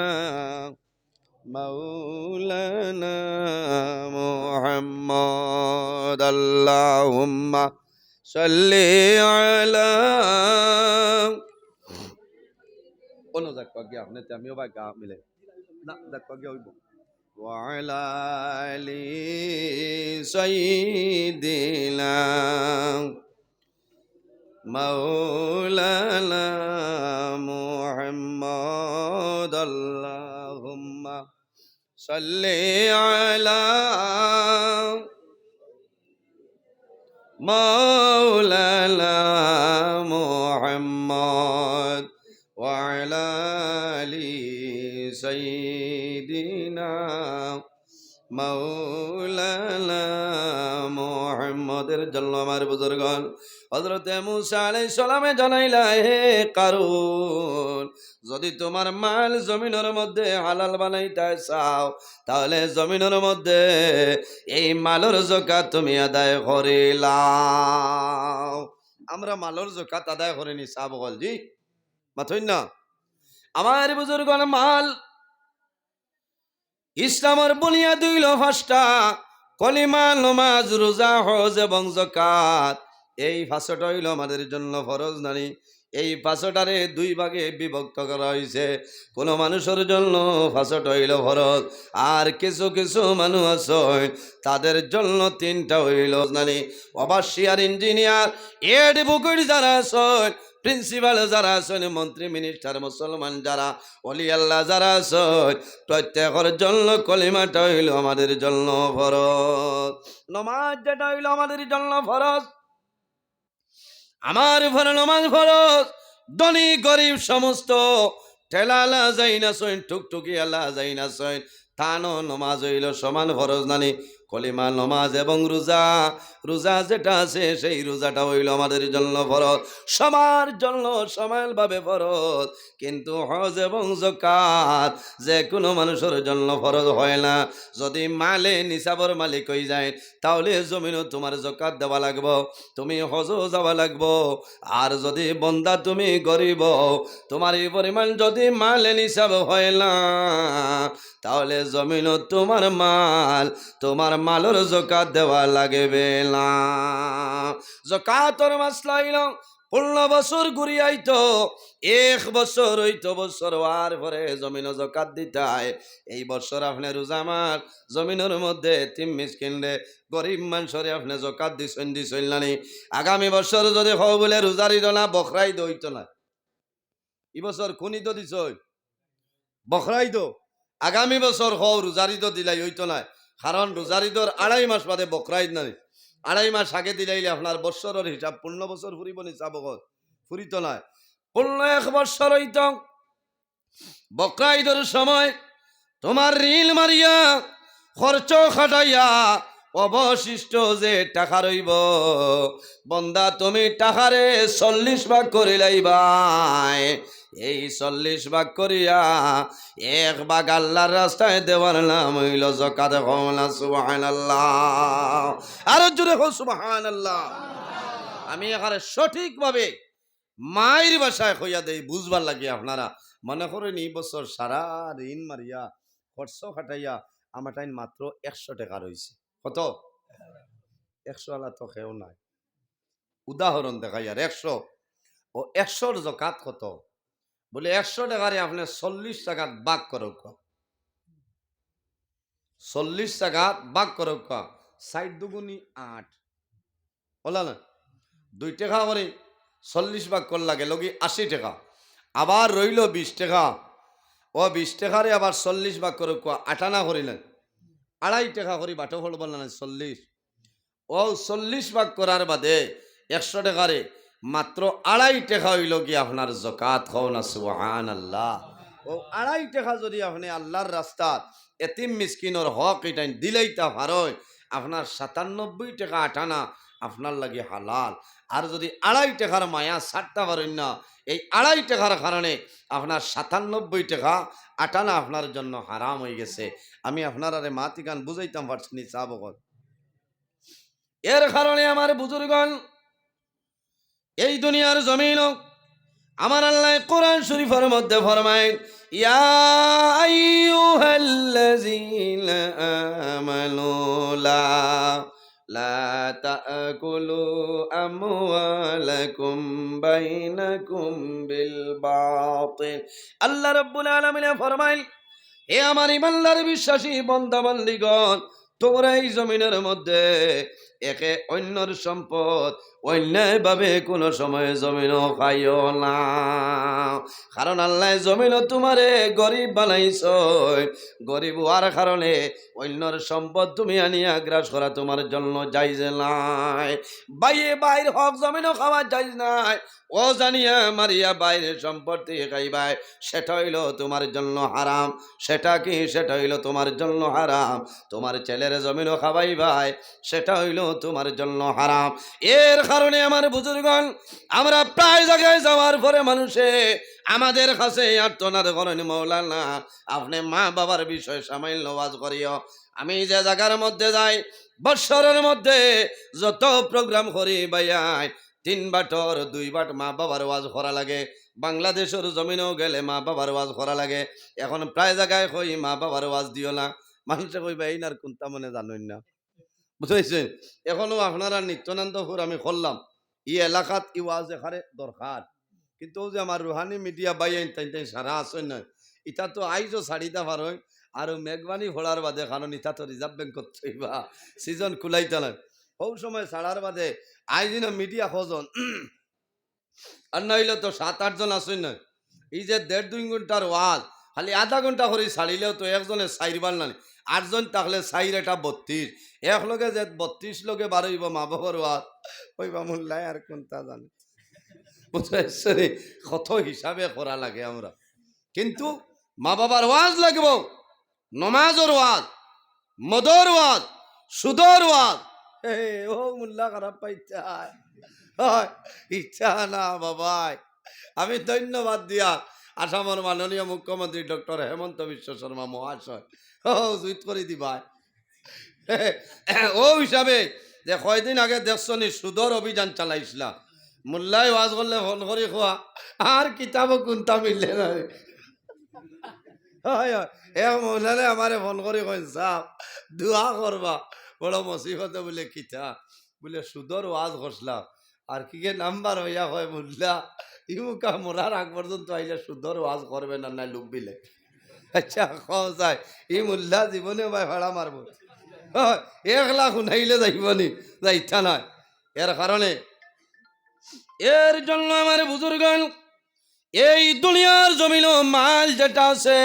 মাওলানা মুহাম্মদ। আল্লাহুম্মা সাল্লি আলা কোন যাক গিয়া আপনি আমিও বা গা মিলে না যাক গিয়া হইব। وعلى آل سيدنا مولانا محمد اللهم صل على مولانا محمد وعلى آل سيدنا مولانا মুহাম্মাদের জন্য আমার বুজুর্গণ হযরতে মুসা আলাইহিস সালামে জানাইলা, হে কারুন যদি তোমার মাল জমিনের মধ্যে হালাল বানাইতে চাও তাহলে জমিনের মধ্যে এই মালের যাকাত তুমি আদায় করিলাও। আমরা মালের যাকাত আদায় করিনি সাবগল জি মাথইন না। আমার বুজুর্গণ মাল ইসলামের বুনিয়াদ হইল 5টা, কলিমা, নামাজ, রোজা, হজ এবং যাকাত। এই 5টা হইল আমাদের জন্য ফরজ নানি। এই 5টারে 2 ভাগে বিভক্ত করা হয়েছে। কোনো মানুষের জন্য 5টা হইল ফরজ, আর কিছু কিছু মানুষ আছে তাদের জন্য 3টা হইল জানি। অবশ্যই ইঞ্জিনিয়ার এডভোকেট যারা আছে, প্রিন্সিপাল যারা আছেন, মন্ত্রী মিনিস্টার, মুসলমান যারা, অলি আল্লাহ যারা আছেন, প্রত্যেকের জন্য কলিমাটা হইল আমাদের জন্য ফরজ। নমাজ যেটা হইল আমাদের জন্য ফরজ, আমার উপর নমাজ ফরজ। ধনী গরিব সমস্ত ঠেলালা যাই না সইন, টুকটুকি আল্লাহ যাই না সইন, তানো নমাজ হইল সমান ফরজ নানি। কলিমা, নমাজ এবং রোজা, রোজা যেটা আছে সেই রোজাটা হইল আমাদের জন্য ফরজ, সবার জন্য সমানভাবে ফরজ। কিন্তু হজ এবং যাকাত যে কোনো মানুষের জন্য ফরজ হয় না। যদি মালে নিসাবর মালিক হয়ে যায়, তাহলে জমিনও তোমার যাকাত দেওয়া লাগবো, তুমি হজও যাওয়া লাগবো। আর যদি বন্দা তুমি গরিব, তোমার এই পরিমাণ যদি মালে নিসাব হয় না, তাহলে জমিনও তোমার মাল, তোমার মালের যাকাত দেওয়া লাগবে না। যাকাতের মাসলা হইল 15 বছর ঘুরিয়াইতো, 1 বছর হইতো, বছর হওয়ার পরে জমিন যাকাত দিতে হয়। এই বছর আপনি রোজা মাস জমিনের মধ্যে 3 মিসকিনরে গরিব মানুষরে আপনি যাকাত দিছেন নানি। আগামী বছর যদি হও বলে রোজারি দনা বখরাই দইতো না, এই বছর খুনি তো দিছ বখরাই দো, আগামী বছর হও রোজারি তো দিলাই হইতো না। কারণ রোজারিদর 2.5 মাস বাদে বখরাই নাই, 2.5 মাস আগে দিলাইলে আপনার বছরের হিসাব পূর্ণ বছর ফুরিব নি, চাবগত ফুরিত না, পূর্ণ 1 বছর হইত। বকরাইদর সময় তোমার ঋণ মারিয়া খরচ খাটাইয়া অবশিষ্ট যে টাকা রইব, বন্দা তুমি টাকারে 40 ভাগ করে লাইবাই। এই 40 ভাগ করিয়া 1 ভাগ আল্লাহর রাস্তায় দেওয়ার নাম হইল যাকাত। সুবহানাল্লাহ, আরো জোরে হো সুবহানাল্লাহ। আমি এখানে সঠিকভাবে মায়ের ভাষায় হইয়া দেই বুঝবার লাগে। আপনারা মনে করেন এই বছর সারা ঋণ মারিয়া খরচ খাটাইয়া আমার টাইম মাত্র 100 টাকা রয়েছে। কত? 100 আলা তো কেউ নাই। উদাহরণ দেখাই আর 100 ও 100-র যাকাত কত? বলে 100 টাকারে আপনি 40 টাকা ভাগ করো, 40 টাকা ভাগ করো, 60 দুগুনি 8 বলা না, 2 টাকা করে 40 ভাগ কর লাগে লগি 80 টাকা। আবার রইল 20 টাকা, ও 20 টাকারে আবার 40 ভাগ করে 8 আনা করিলেন, 2.5 টাকা করি বাটো হল বললেন 40। ও 40 ভাগ করার বাদে 100 টাকারে মাত্র 2.5 টাকা হইল কি আপনার যাকাত। হও না সুবহানাল্লাহ। ও 2.5 টাকা যদি আপনি আল্লাহর রাস্তা এতিম মিসকিনের হক এটা দিলেইতা পারয়, আপনার 97 টাকা 8 আনা আপনার লাগে হালাল। আর যদি 2.5 টাকার মায়া ছাড়তে পারেন না, এই 2.5 টাকার কারণে আপনার 97 টাকা 8 আনা আপনার জন্য হারাম হয়ে গেছে। আমি আপনার আরে মাতি গান বুঝাইতাম পারছি নি চাবগত। এর কারণে আমার বুজুর্গণ এই দুনিয়ার জমিন আমার আল্লাহ কোরআন শরীফের মধ্যে ফরমায়, ইয়া আইয়ুহাল্লাযীনা আমানু লা তাকুলু আমওয়ালাকুম বাইনাকুম বিল বাতিল। আল্লাহ রাব্বুল আলামিন ফরমায়, হে আমার ইমানদার বিশ্বাসী বান্দা বান্দীগণ, তোমরা এই জমিনের মধ্যে একে অন্যর সম্পদ অন্যায়ভাবে কোনো সময় জমিনও খাইও না। কারণ আল্লাহ জমিনও তোমারে গরিব বানাইছ, গরিব হওয়ার কারণে অন্যর সম্পদ তুমি আনিয়া গ্রাস করা তোমার জন্য যাইজ নাই। বাইরে বাইর হক জমিনও খাওয়া যাইজ নাই। ও জানিয়া মারিয়া বাইরের সম্পত্তি খাইবাই, সেটা হইল তোমার জন্য হারাম। সেটা কি? সেটা হইল তোমার জন্য হারাম। তোমার ছেলের জমিনও খাবাই ভাই, সেটা হইল তোমার জন্য হারাম। এর কারণে আমার বুজুর্গণ, আমরা প্রায় জায়গায় যাওয়ার পরে মানুষে আমাদের কাছে আর্তনাদ করেন, মৌলানা আপনি মা বাবার বিষয়ে সামান্য ওয়াজ করিও। আমি যে জায়গার মধ্যে যাই, বৎসরের মধ্যে যত প্রোগ্রাম করি ভাইয়াই 3 বাটর 2 বাট মা বাবার ওয়াজ করা লাগে। বাংলাদেশের জমিনেও গেলে মা বাবার ওয়াজ করা লাগে। এখন প্রায় জায়গায় কই মা বাবার ওয়াজ দিও না। মানুষে কইবা এই নার কোনটা মনে জানেন না, বুঝেছেন? এখনো আপনারা নিত্যানন্দপুর আমি করলাম, ই এলাকাত ই ওয়াজ এখানে দরকার, কিন্তু ও যে আমার রুহানি মিডিয়া বাইন তাই তাই সারা আসেন না ইটা তো আইজও ছাড়িতে পারই আর মেঘবানি ভোলার বাদে কারণ ইটা তো রিজার্ভ ব্যাংক করতে বা সিজন খুলাইতে না সৌ সময় ছাড়ার বাদে আইজিন মিডিয়া খোঁজন আর নইলে তো 7-8 জন আসেন না এই যে 1.5-2 ঘন্টার ওয়াজ খালি আধা ঘন্টা করে ছাড়িলেও তো একজনে চাইবার না 8 জন থাকলে চাইর এটা 32 এক লগে যে 32 লগে বারইব মা বাবার ওয়াজ ওইবা মোল্লাই আর কোনটা জানে বুঝতে কত হিসাবে করা লাগে আমরা কিন্তু মা বাবার ওয়াজ লাগব নমাজের ওয়াজ মদর ওয়াজ সুদর ওয়াজ ও মোল্লা খারাপ পাইতে ইচ্ছা না বাবাই আমি ধন্যবাদ দিয়া আসামের মাননীয় মুখ্যমন্ত্রী ডক্টর হেমন্ত বিশ্ব শর্মা মহাশয় জুইত করে দিবা ও হিসাবে যে কয়দিন আগে দেখছনি সুদর অভিযান চালাইছিলা মোল্লাই ওয়াজ করলে ফোন করে খোয়া আর কিতাবও কোনটা মিললে না মোল্লারে আমারে ফোন করে কইন সাপ দোয়া করবা বড় মুসিবতে বলে কিতা বলে সুদর ওয়াজ করছিলা আর কি নাম্বার হইয়া হয় মোল্লা ইমুকা মোরার আগ পর্যন্ত আইলে সুদর ওয়াজ করবে না না লুবিলে আচ্ছা যায় ই মোল্লা জীবনে ভাই ভাড়া মারব 1 লাখ উঠাইলে যাইবনি যাইতা নয় এর কারণে এর জন্য আমার বুজুর্গণ এই দুনিয়ার জমিন মাল যেটা আছে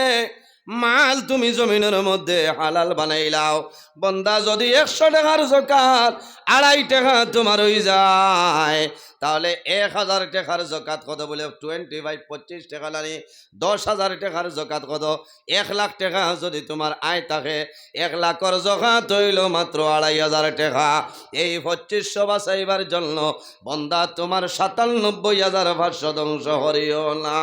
মাল তুমি জমিনের মধ্যে হালাল বানাইলাও বন্দা যদি 100 টাকার যাকাত 2.5 টাকা তোমার হয়ে যায় তাহলে 1000 টাকার যাকাত কত বলে 25 টাকা লাগে 10,000 টাকার যাকাত কত 1 লাখ টাকা যদি তোমার আয় থাকে 1 লাখের যাকাত হইল মাত্র 2,500 টাকা এই 2500 বাঁচাইবার জন্য বন্দা তোমার 97,500 ধ্বংস করিও না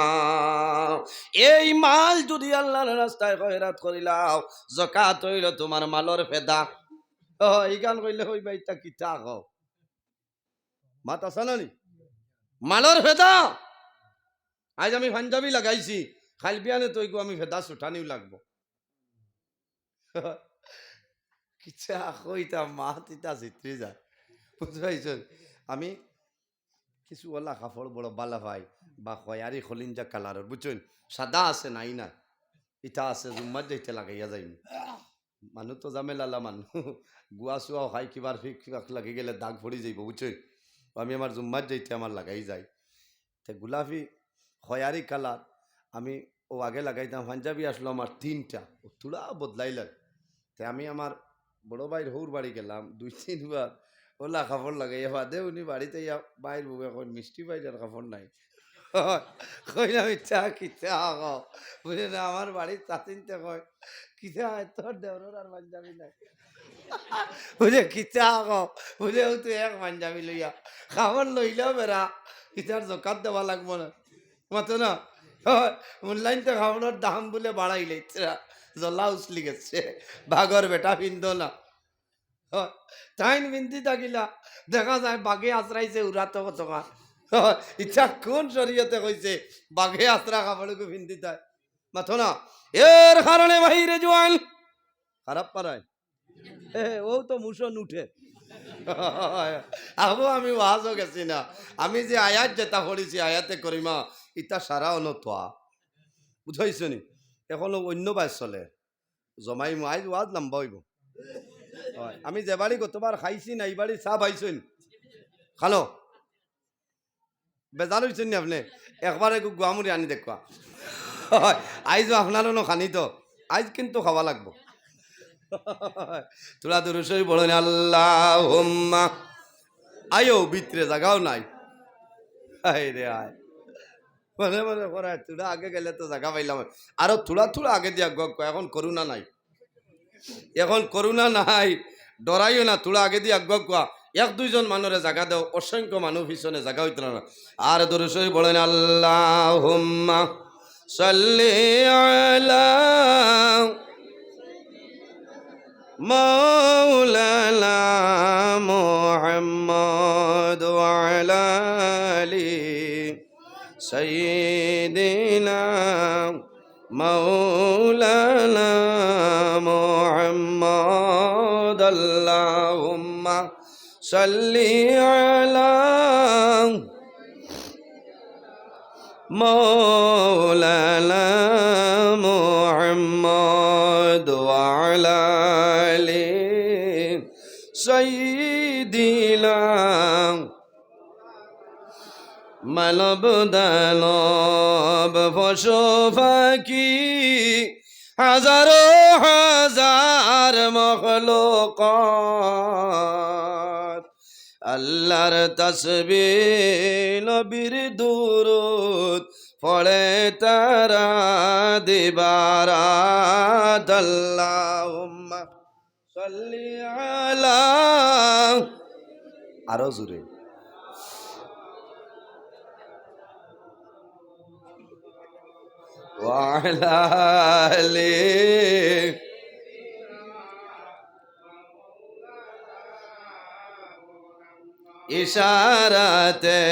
এই মাল যদি আল্লাহর রাস্তায় খয়রাত করিলাও যাকাত হইল তোমার মালর ফেদা এই গান কইলে হইবা ইটা কিতা কও মাতা সানানি মালর ফেদা আজ আমি পাঞ্জাবি লাগাইছি খালবিয়ানে তো আমি ফেদা ছুটানিও লাগবো কিচ্ছা কইতা মাত ইটা চিত্রি যায় বুঝতে পাইছ আমি কিছু ওলা কাপড় বড় বালা ভাই বা খয়ারি খলিঞ্জা কালারের বুঝছেন সাদা আছে নাই না ইটা আছে জুম্মার যাইতে লাগাইয়া যাইনি মানুষ তো জামেলা মানুষ গুয়া চুয়াও খাই কিবার লাগি গেলে দাগ পড়ি যাইব বুঝছেন আমি আমার জুম্মার যাইতে আমার লাগাই যাই তে গোলাপি খয়ারি কালার আমি ও আগে লাগাইতাম পাঞ্জাবি আসলো আমার 3টা ও তুলা বদলাইলেন তে আমি আমার বড় ভাইয়ের হৌর বাড়ি গেলাম 2-3 বার ওলা কাপড় লাগাইয়া বাদে উনি বাড়িতে ইয়া বাইর বুকে এখন মিষ্টি বাইরের কাপড় নাই কইলাম ইচ্ছা কিতা বুঝে না আমার বাড়ির চাচিনতে কয় কিতা তোর দেওয়ার আর পাঞ্জাবি নাই বুঝে কিতা বুঝে তুই এক পাঞ্জাবি লইয়া খাবার লইলেও বেড়া কিতার জকাত দেওয়া লাগবো না মাতো না অনলাইনতে খাবারের দাম বলে বাড়াইলে জ্বলা উচলি গেছে বাঘর বেটা পিন্ধ না টাইন বিন্দি থাকিলা দেখা যায় বাঘে আশ্রাইছে উড়াতো কতকা ইচ্ছা কোন শরীয়তে কইছে বাঘে আশ্রা কাপড়কে পিন্দি তাই মাথো না এর কারণে বাহিরে জোয়ান খারাপ পারায় ও তো মুসন উঠে আবো আমি ওয়াজও গেছি না আমি যে আয়াত যেটা পড়েছি আয়াতে করিমা ইটা সারা অনতোয়া বুঝাইছ নি এখনো অন্য বাস চলে জমাই আইজ ওয়াজ লম্বা হইব আমি যে বাড়ি গতবার খাইছি না এই বাড়ি চা পাইছেন খালো বেজার হয়েছেন নি আপনি একবারে গুয়ামুড়ি আনি দেখবা আইজ আপনারও খানি তো আইজ কিন্তু খাওয়া লাগবো তোরা তো রসই বলেন আল্লাহ আয়ো ভিতরে জায়গাও নাই আয় রে আয় মনে মনে করায় তোরা আগে গেলে তো জায়গা পাইলাম আরো থোড়া আগে দিয়া এখন করুণা নাই এখন করুণা নাই ডরাইও না তোরা আগে দিয়ে আগ কোয়া 1-2 জন মানুষের জায়গা দেও অসংখ্য মানুষ পিছনে জায়গা হইত না আর দরুসই বলেন আল্লাহুম্মা সাল্লি আলা মাওলানা মুহাম্মদ ওয়া আলা আলি সাইয়্যিদিনা মাওলানা মুহাম্মদ আল্লাহুম্মা সাল্লি আলা مولانا محمد وعلى آل سيدنا মানব দানব পশু পাখি হাজারো হাজার মখলুকাত আল্লাহর তাসবিহ নবীর দুরূদ পড়ে তারা দিবারাত আল্লাহুম্মা সাল্লি আলা আরো জোরে وعلى آله ইশারাতে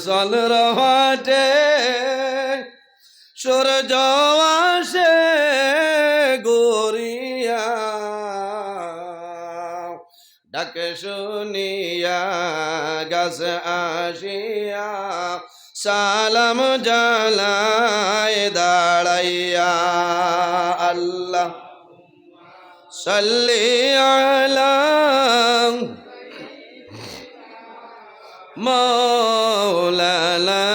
চল রহাটে সূর্য আসে গরিয়া ডাকে শুনিয়া গাছ আসিয়া সালাম জালায় দাঁড়াইয়া আল্লাহ সাল্লি আলা মাওলানা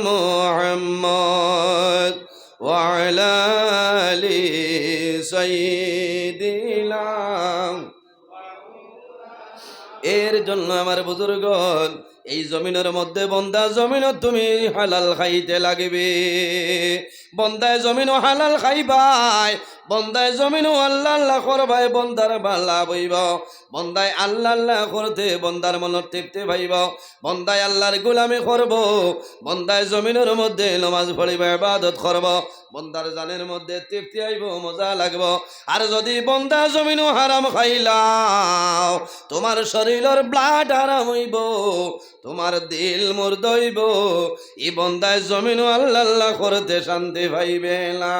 মুহাম্মদ ওয়া আলা আলি সাইয়্যিদিনা। এর জন্য আমার বুজুর্গণ এই জমিনের মধ্যে বন্দা জমিন তুমি হালাল খাইতে লাগবে, বন্দায় জমিন হালাল খাইবাই, বন্দায় জমিন আল্লাহ আল্লাহ করবাই, বন্দার বালা বইব, বন্দায় আল্লাহ আল্লাহ করতে বন্দার মনত তৃপ্তি ভাইব, বন্দায় আল্লাহর গোলামি করব, বন্দায় জমিনের মধ্যে নামাজ পড়িব ইবাদত করব, বন্দার জানের মধ্যে তৃপ্তি আইব মজা লাগব। আর যদি বন্দা জমিন হারাম খাইলাও তোমার শরীরের ব্লাড হারাম হইব, তোমার দিল মুর্দ হইব, এই বন্দায় জমিন আল্লাহ আল্লাহ করতে শান্তি পাইবে না।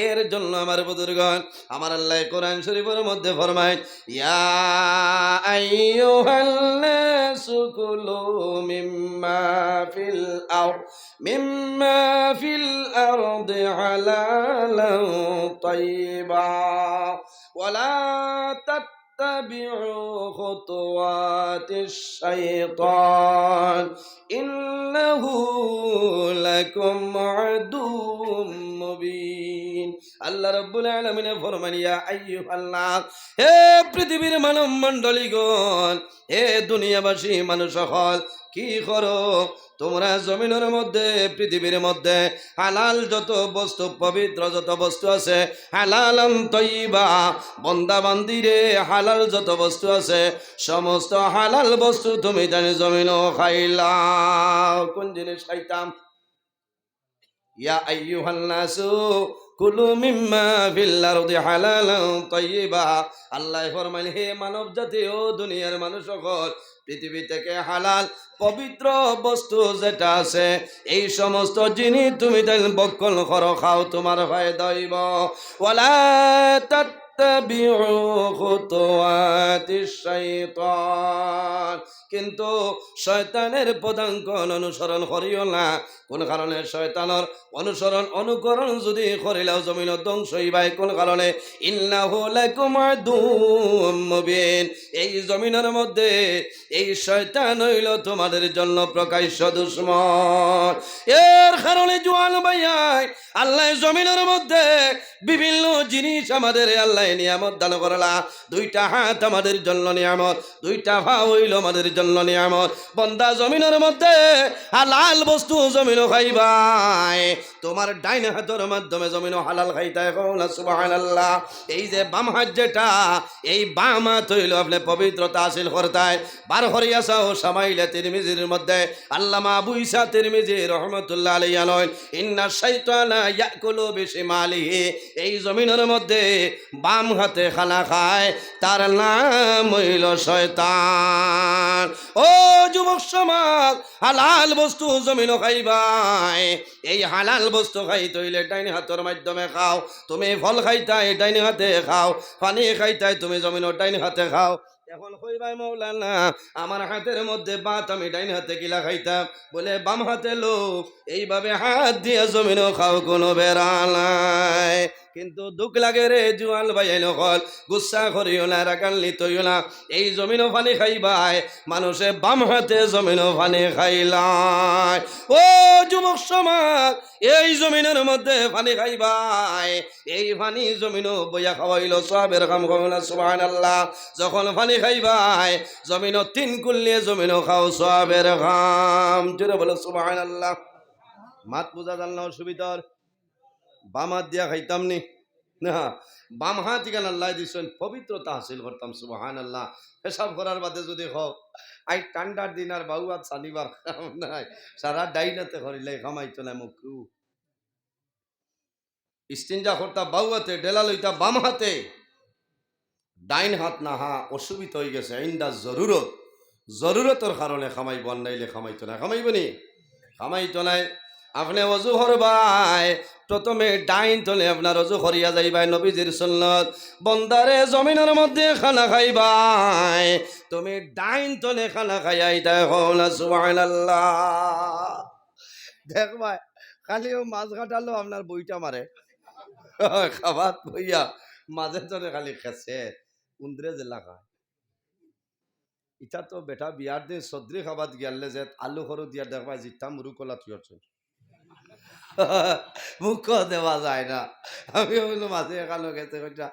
এর জন্য আমার বুজুর্গণ আমার আল্লাহ কোরআন শরীফের মধ্যে ফরমায় ইয়া আইয়ুহান নাসু কুলু মিম্মা ফিল আরদি হালালান তাইয়্যিবা ওয়ালা اتبعوا خطوات الشيطان إنه لكم عدو مبين। আল্লাহ রাব্বুল আলামিন ফরমান ইয়া আইয়ুহান নাস, হে পৃথিবীর মানব মণ্ডলীগণ, হে দুনিয়াবাসী মানুষ সকল, কি করো তোমরা জমিনের মধ্যে পৃথিবীর মধ্যে হালাল যত বস্তু পবিত্র যত বস্তু আছে হালালান তয়্যিবা, বন্দা বান্দিরে হালাল যত বস্তু আছে সমস্ত হালাল বস্তু তুমি জানি জমিনও খাইলাও। কোন জিনিস খাইতাম? ইয়া আইয়ুহান নাসু কুলু মিম্মা ফিল আরদি হালালান তাইয়্যিবা। আল্লাহ ফরমাইল হে মানব জাতি ও দুনিয়ার মানুষ সকল, পৃথিবী থেকে হালাল পবিত্র বস্তু যেটা আছে এই সমস্ত জিনিস তুমি বক্ষণ করো, খাও, তোমার ফায়দা হইব। ওয়ালা তাত্তাবিউ খুতুওয়াতিশ শাইতান, কিন্তু শয়তানের পদাঙ্ক অনুসরণ করিও না। কোন কারণে শয়তানের অনুকরণ যদি করিলাও জমিন ধ্বংস হইবাই। কোন কারণে? ইন্নাহু লাকুম আদুউম মুবিন, এই জমিনের মধ্যে এই শয়তান হইল তোমাদের জন্য প্রকাশ্য দুশমন। এর কারণে জোয়ান ভাইয়াই আল্লাহ জমিনের মধ্যে বিভিন্ন জিনিস আমাদের আল্লাহ নিয়ামত দান করলা। দুইটা হাত আমাদের জন্য নিয়ামত, দুইটা পা হইল আমাদের জন্য নিয়ামত। বন্দা জমিনের মধ্যে হালাল বস্তু জমিন খাইবাই, তোমার ডাইন হাতের মাধ্যমে জমিন হালাল খাইতাই। সুবহানাল্লাহ। এই যে বাম হাত যেটা, এই বাম হাত হইল আপনি পবিত্রতা হাসিল করতায়। বার হরিয়াসাও সামাইলে তিরমিজির মধ্যে আল্লামা আবু ঈসা তিরমিজি রহমাতুল্লাহ আলাইহি আনয় ইন্না শাইতানা ইয়াকুলু বিশিমালিহি, এই জমিনের মধ্যে বাম হাতে খানা খায়, তার নাম হইল শয়তান। ও যুবক সমাজ, হালাল বস্তু জমিন খাইবাই। এই হালাল বস্তু খাইতে হইলে ডাইন হাতের মাধ্যমে খাও। তুমি ফল খাইতাই ডাইন হাতে খাও, পানি খাইতাই তুমি জমিন ডাইন হাতে খাও। এখন কইবাই মৌলানা আমার হাতের মধ্যে ভাত আমি ডাইন হাতে গিলা খাইতাম, বলে বাম হাতে লোক এইভাবে হাত দিয়ে জমিনও খাও কোনো বেড়া নাই। কিন্তু দুঃখ লাগে রে জুয়াল ভাই নকল, গুসা করিও না, রাগান্বিত হইও না। এই জমিনও পানি খাইবাই, মানুষে বাম হাতে জমিনও পানি খাইলাই। ও যুবক সমাজ, এই জমিনের মধ্যে পানি খাইবাই, এই পানি জমিনও বইয়া খাওয়াইল সবের কাম করো না সুবহানাল্লাহ। যখন পানি খাইবাই জমিনও 3 কুল্লিয়ে জমিনও খাও সবের কাম, জোরে বলো সুবহানাল্লাহ। মাত বুঝা জান না অসুবিধার, বাম হাত দিয়া খাইতাম নি না, বাম হাত ইখান আল্লাহ দিছেন পবিত্রতা হাসিল করতাম সুবহানাল্লাহ। পেশাব করার বাদে যদি হোক আই ঠান্ডার দিন আর বাউ হাত চালিবার কাম নাই, সারা ডাইনাতে করিলে খামাইতো না মুখ ইস্তিনজা করতা বাউ হাতে, ডেলা লইতা বাম হাতে, ডাইন হাত না হা অসুবিধা হয়ে গেছে। ইন্দা জরুরতের কারণে খামাই বন নাইলে খামাইতো না, খামাইব নি খামাইতো নাই। আপনি অজু করবাই প্রথমে ডাইন তলে আপনার অজু করিয়া যাইবাই, নবীজির সুন্নত। বন্দারে জমিনের মধ্যে খানা খাইবাই, তুমি ডাইন তলে খানা খাইয়াই দেখো না সুবহানাল্লাহ। দেখবাই খালি ও মাছ কাটালো আপনার বইটা মারে খাবার বইয়া মাঝে তলে খালি খেছে উন্দ্রে জেলা খায়। ইটা তো বেটা বিয়ার দিন সদ্রি খাবার গিয়ালে যে আলু সরু দিয়া দেখবা জিতা মুরুকলা থিয়ছ মুখ দেওয়া যায় না। আমি বললো মাঝে এখানো গেছে কইটা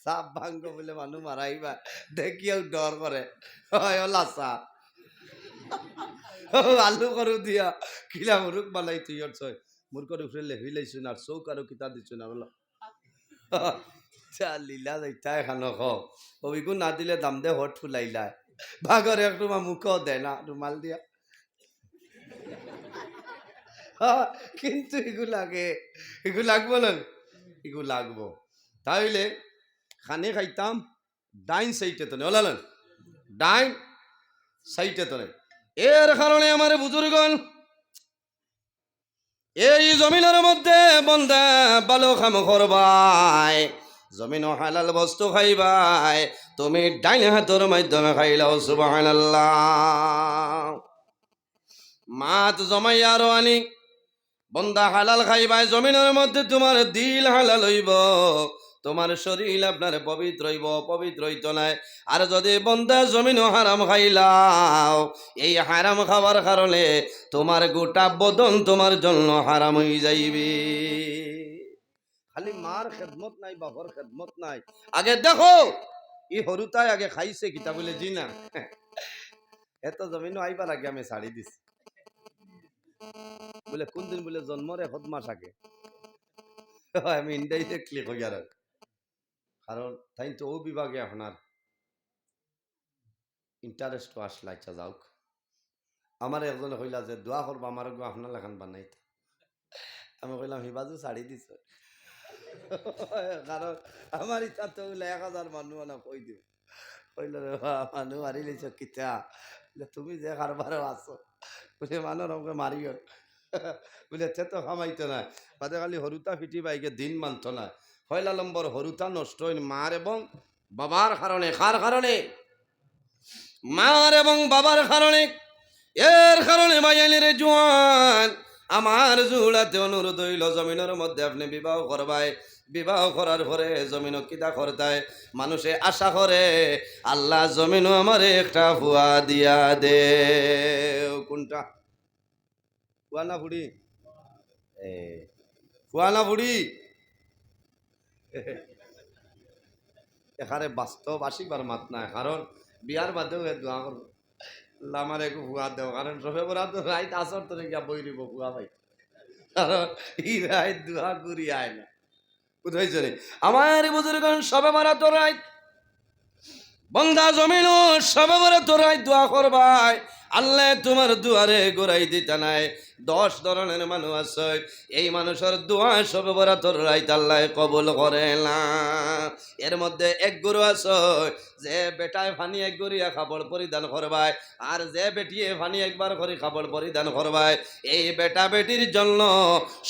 সাপ ভাঙ্গ বলে মানুষ মারাইবা, দেখিয়াও ডর করে লাসা আলু সরু দিয়া কিলা মুরুক বানাই থিয়ছ, মুরকর উপরে লেভি লাইছো না, চৌক আর কিতা দিছো না বলো লীলা যাইতা এখানো কবিকু না দিলে দাম দে হট ফুলাইলা ভাগর এক রুমা মুখ দেয় না রুমাল দিয়া কিন্তু এগু লাগে, এগু লাগবো না, এগু লাগবো। তাইলে খানে খাইতাম ডাইন সাইটে তো নেই, ডাইন সাইটে তো নেই। এর কারণে আমার বুজুর্গন এই জমিনের মধ্যে বন্দা ভালো কাম করবাই, জমিন হালাল বস্তু খাইবাই, তুমি ডাইন হাতের মাধ্যমে খাইলাও সুবহানাল্লাহ। মাত জমাইয়া আরো আনি বন্দা হালাল খাইবাই, জমিনের মধ্যে তোমার দিল হালাল হইব, তোমার শরীর আপনার পবিত্র হইব, পবিত্র হইত নাই। আর যদি বন্দা জমিন হারাম খাইলাও, এই হারাম খাওয়ার কারণে তোমার গোটা বদন তোমার জন্য হারাম হয়ে যাইবে। খালি মার খেদমত নাই, বাপর খেদমত নাই। আগে দেখো ই হরুতাই আগে খাইছে কিতা বলে জি না এত জমিন আইবার আগে আমি ছাড়ি দিছি বলে কোন দিন বলে জন্মরে হদমাস আগে আমি ইনডাইরেক্টলি কই আর, কারণ তাই তো ও বিভাগে আপনার ইন্টারেস্ট আসলে আচ্ছা যাওক। আমার একজনে কইলা যে দোয়া করবো আমার গো আপনার লেখান বানাইতে, আমি কইলাম হিবাজু ছাড়ি দিছ কারণ আমার ইচ্ছা তো 1000 মানুষ না কই দিব, কইল রে মানুষ মারি লিছ কিতা, তুমি যে কারবারও আছো বলে মানুষ আমাকে মারিও বলে সে তো খামাইতো না, বাদে খালি হরুতা ফিটি বাইকে দিন মানত না। 1 নম্বর হরুতা নষ্ট হইন মার এবং বাবার কারণে। কার কারণে? মার এবং বাবার কারণে। এর কারণে ভাইয়ানের জোয়ান আমার জুড়াতে অনুরোধ হইল, জমিনের মধ্যে আপনি বিবাহ করবাই, বিবাহ করার পরে জমিন কিতা করতায় মানুষে আশা করে আল্লাহ জমিনও আমার একটা ফুয়া দিয়া দে। কোনটা ফুয়া না ফুড়ি? ফুয়া না ফুড়ি? এখানে বাস্তব আসিবার মাত নাই, কারণ বিয়ার বাদেও দোয়া করবো আমার একটু ফুয়া দেও, কারণ সবে বরা তো রাইত আসর তো গিয়া বই দিব ফুয়া ভাই, কারণ ই রাইত দোয়া করি আয় না বুঝাইছ রে আমার বুজুর্গ। সবে বরা তো রাইত বন্দা জমিন সবে বরা তো রাইত দোয়া করবাই, আল্লাহ তোমার দুয়ারে গোড়াই দিতে নাই। 10 ধরনের মানুষ আছে, এই মানুষের দোয়া সবে বরা তোর রাইত আল্লাহ কবুল করে না। এর মধ্যে এক গুরু আছে যে বেটায় ফানি এক গড়িয়া কাপড় পরিধান করবায়, আর যে বেটিয়ে ফানি একবার করে কাপড় পরিধান করবায়, এই বেটা বেটির জন্য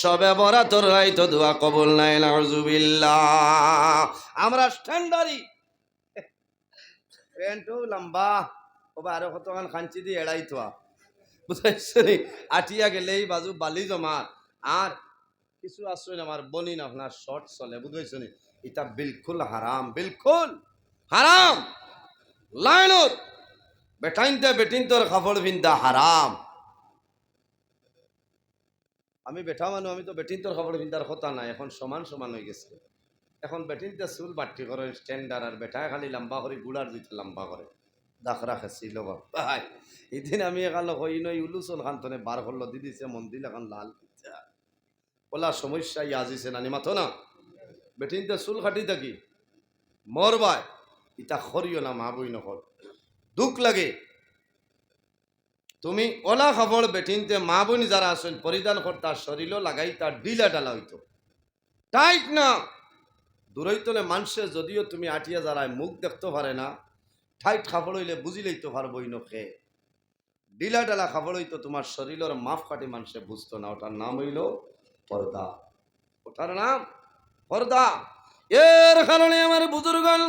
সবে বরা তোর রাইত দোয়া কবুল নাই। নাউজুবিল্লাহ। আমরা স্ট্যান্ডারি প্যান্টও লম্বা ওবা আরো কতক্ষণ খাঞ্চি দিয়ে এড়াই থোয়া বুঝাইছি আটিয়া গেলেই বাজু বালি জমা আর কিছু আসছে আমার বনি না আপনার শর্ট চলে বুঝাইছি এটা বিলকুল হারাম বিলকুল হারাম লাইনত বেটাইনতে বেটিনতর কাপড় পিন্দা হারাম আমি বেটা মানুষ আমি তো বেটিনতর কাপড় পিন্দার কথা নাই এখন সমান সমান হয়ে গেছে এখন বেটিনতে চুল বাট্টি করে স্ট্যান্ডার আর বেটায় খালি লম্বা করে গুড়ার দিতে লম্বা করে দাখরা খেছিল ভাই এদিন আমি এখানে হই নই উলুসল খান্তনে বার করলো দিদিছে মন্দির এখন লাল ওলা সমস্যা আজিছে নানি মাথো না বেটিনতে চুল কাটি থাকি মর ভাই ইটা খরিও না মা বই নকল দুঃখ লাগে তুমি ওলা খবর বেটিনতে মা বোন যারা আছেন পরিধান করতা শরীরও লাগাই তার ডিলা ডালা হইতো টাইট না দূরইতলে মানুষের যদিও তুমি আটিয়া যারায় মুখ দেখতে পারে না টাইট খাবড় হইলে বুঝিলেই তো পারবই নখে ডিলা ডালা খাবড় হইতো তোমার শরীরের মাফ কাটি মানুষে বুঝতো না ওটার নাম হইল পর্দা ওটার নাম পর্দা এর কারণে আমার বুজুর্গণ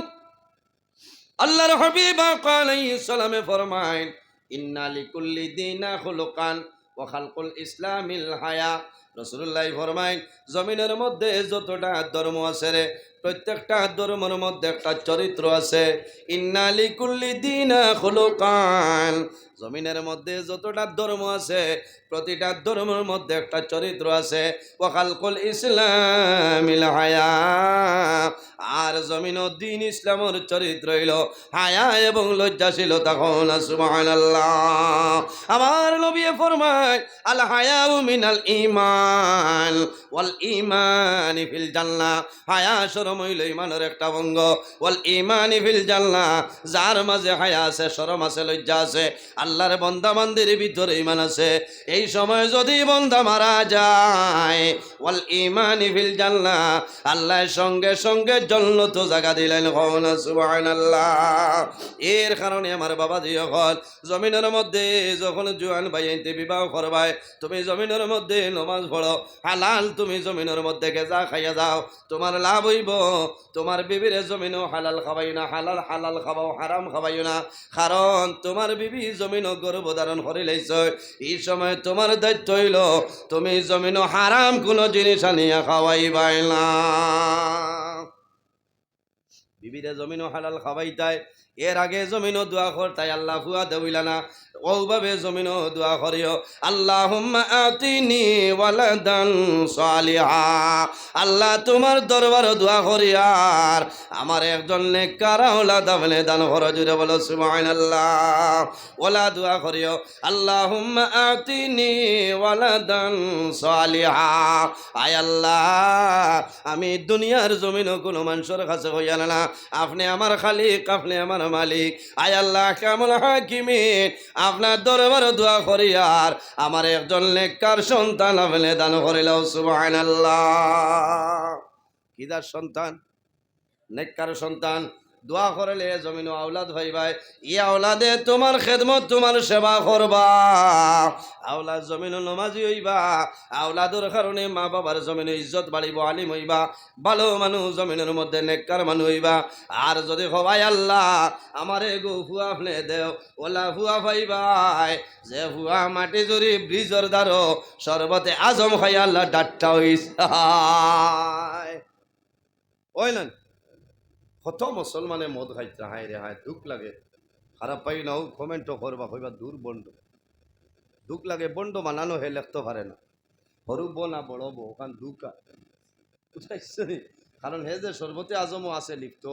আল্লাহর হাবিব আলাইহিস সালামে ফরমায় ইন্না লিকুল্লি দিনা খুলুকান ওয়া খালকুল ইসলামিল হায়া রাসূলুল্লাহ ফরমায় জমিনের মধ্যে যতটা ধর্ম আছে রে প্রত্যেকটা ধর্মের মধ্যে একটা চরিত্র আছে ইন্না লিকুল্লি দিনা খুলুকান জমিনের মধ্যে যতটা ধর্ম আছে প্রতিটা ধর্মের মধ্যে একটা চরিত্র আছে ওয়া খালকুল ইসলামিল হায়া আর জমিন দিন ইসলামের চরিত্র হইল হায়া এবং লজ্জাশীলতা কোন সুবহানাল্লাহ আমার নবী ফরমায় আল হায়াউ মিনাল ঈমান ওয়াল ঈমান ফিল জান্নাহ হায়া শরম হইল ঈমানের একটা অঙ্গ ওয়াল ঈমান ফিল জান্নাহ যার মাঝে হায়া আছে শরম আছে লজ্জা আছে আল্লাহর বান্দা বান্দির ভিতরে ঈমান আছে এই সময় যদি বান্দা মারা যায় ওয়াল ঈমান ফিল জান্নাহ আল্লাহর সঙ্গে সঙ্গে জান্নাত জায়গা দিলেন কোন সুবহানাল্লাহ এর কারণে আমার বাবা দিও হল জমিনের মধ্যে যখন জোয়ান ভাইতে বিবাহ করবাই তুমি জমিনের মধ্যে নামাজ পড়ো হালাল তুমি জমিনের মধ্যে গেজা খাইয়া যাও তোমার লাভ হইব তোমার বিবির জমিনও হালাল খাবাই না হালাল হালাল খাবাও হারাম খাবাই না কারণ তোমার বিবি জমিনও গর্ভ ধারণ করে লাইছ এই সময় তোমার দায়িত্ব হইল তুমি জমিনও হারাম কোনো জিনিস আনিয়া খাওয়াইবাই না বিবিরে জমিনও হালাল খাওয়াইতাই এর আগে জমিনও দোয়া করতাই আল্লাহ ফুয়া দেউলা না ওভাবে জমিনও দোয়া করিও আল্লাহুম্মা আতিনি ওয়ালাদান সালিহা আল্লাহ তোমার দরবার দোয়া করিয়ার আমার একজন নেককার আওলাদ আপনি দান করো জুড়ে বলো সুবহানাল্লাহ ওলা দোয়া করিও আল্লাহুম্মা আতিনি ওয়ালাদান সালিহা আয় আল্লাহ আমি দুনিয়ার জমিনও কোনো মানুষের কাছে হইয়া না আপনি আমার খালিক আপনি আমার মালিক আয় আল্লাহ কামুল হাকিমিন আপনার দরবার দোয়া করি আর আমার একজন নেককার সন্তান আপনি দান করিলাও সুবহানাল্লাহ কিদার সন্তান নেককার সন্তান দোয়া করলে জমিন আওলাদ ভাই ভাই ই আওলাদে তোমার খেদমত তোমার সেবা করবা আওলাদ জমিন নমাজি হইবা আওলাদর কারণে মা বাবার জমিনে ইজ্জত বাড়িব আলিম হইবা ভালো মানুষ জমিনের মধ্যে নেককার মানুষ হইবা আর যদি হবাই আল্লাহ আমারে গো ফুয়া ফেলে দেও ওলা ফুয়া ভাইবাই যে ফুয়া মাটি জুড়ি ব্রিজর দ্বারো সর্বতে আজম খাই আল্লাহ ডাট্টা হইসায় ওইলেন কত মুসলমানে মদ খাইতে হায় রে হায় দুঃখ লাগে খারাপ পাই নাও কমেন্টও করবা হইবা দূর বন্ড দুঃখ লাগে বন্ড বানানো হে লেখতে পারে না সরু বো না বড় বো ওখান দুঃখ বুঝাইছে কারণ হে যে সর্বতে আজমও আছে লিপ্ত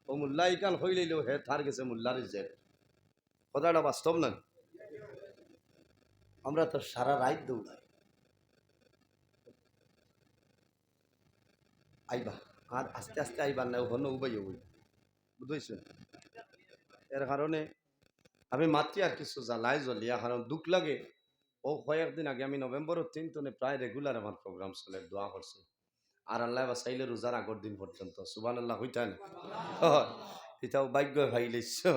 ও মোল্লা ইকান হইলেও হে থার গেছে মোল্লার যে কথাটা বাস্তব না আমরা তো সারা রাত দৌড়াই আইবা আর আস্তে আস্তে আইবার না ওখানে উবাই উবাই বুঝেছেন এর কারণে আমি মাতি আর কিছু জ্বালাই জ্বলিয়া কারণ দুঃখ লাগে ও কয়েকদিন আগে আমি নভেম্বরের 3 তারিখে প্রায় রেগুলার আমার প্রোগ্রাম চলে দোয়া করছে আর আল্লাহ বা চাইলে রোজার আগর দিন পর্যন্ত সুবহানাল্লাহ হইতাই না এটাও ভাগ্য ভাইলেছে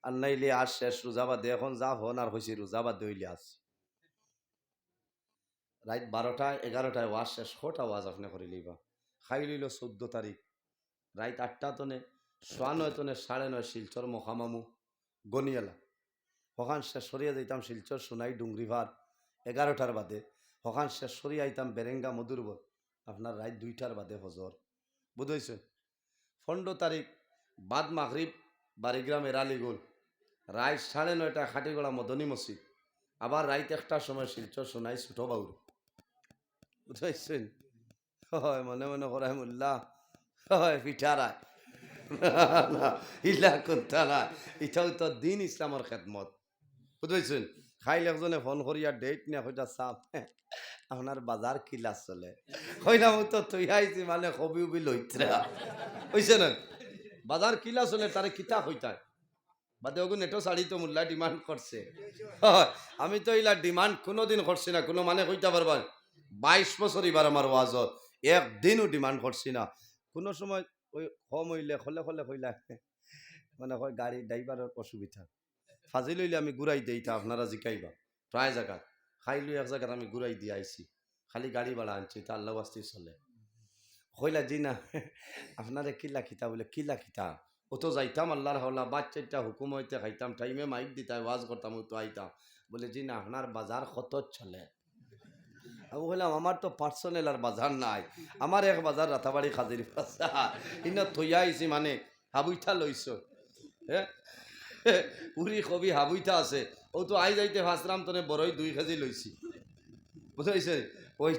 আর নাইলে আর শেষ রোজাবাদে এখন যা হন আর হয়েছে রোজাবাদে হইলে আস রাত 12টায় 11টায় ওয়াজ শেষ কটা ওয়াজ আপনি করে লইবা খাই লইল 14 তারিখ রাত 8টা তনে সোয়ানয়তনে 9:30 শিলচর মহামামু গনিয়ালা হকান শেষ সরিয়া যাইতাম শিলচর সোনাই ডুংরিভার 11টার বাদে হকান শেষ সরিয়া আইতাম বেরেঙ্গা মধুরবর আপনার রাত 2টার বাদে হজর বুঝেছেন 15 তারিখ বাদ মাগরিব বাড়িগ্রাম এরালিগুল রাত 9:30 খাটিগড়া মদনী মসজিদ আবার রাত 1টার সময় শিলচর সোনাই ছোটো বাউর বুঝেছেন হয় মনে মনে করায় মোল্লা হয় পিঠারায় না ইলা কথা না এটাও তো দিন ইসলামের খেদমত বুঝেছেন খাইলে একজনে ফোন করিয়া ডেট নিয়ে হইটা চাপ আপনার বাজার কিলা চলে হয় না তো তুই আইছি মানে কবি উবি লইত্রা হইছে না বাজার কিলা চলে তারে কিতা হইতায় বাদে ওগুন এটো শাড়ি তো মোল্লা ডিমান্ড করছে আমি তো ইলা ডিমান্ড কোনোদিন করছি না কোনো মানে কইতে পারবার 22 বছর এবার আমার ওয়াজত একদিনও ডিমান্ড করছি না কোনো সময় ওই কম হইলে খলে খলে হইলা মানে হয় গাড়ি ড্রাইভারের অসুবিধা ফাজিল হইলে আমি ঘুরাই দিইতা আপনারা জিকাইবা প্রায় জায়গা খাইলো এক জায়গায় আমি ঘুরাই দিয়ে আইছি খালি গাড়ি ভাড়া আনছি তা আল্লাহ বাস্তি চলে হইলা জি না আপনারে কিলা খিতা বলে কিলা খিতা ও তো যাইতাম আল্লাহর হল্লা বাচ্চাটা হুকুম হইতে খাইতাম টাইমে মাইক দিতাম ওয়াজ করতাম ও তো আইতাম বলে জি না আপনার বাজার কত চলে আমি বললাম আমার তো পার্সোনাল আর বাজার নাই আমার এক বাজার রাতাবাড়ি খাজির বাজার ইনা থইয়া আইছি মানে হাবুইটা লইছ হ্যাঁ উড়ি কবি হাবুইটা আছে ও তো আই যাইতে ফাঁসরাম তনে বড়ই 2 কেজি লইছি বুঝাইছে ওই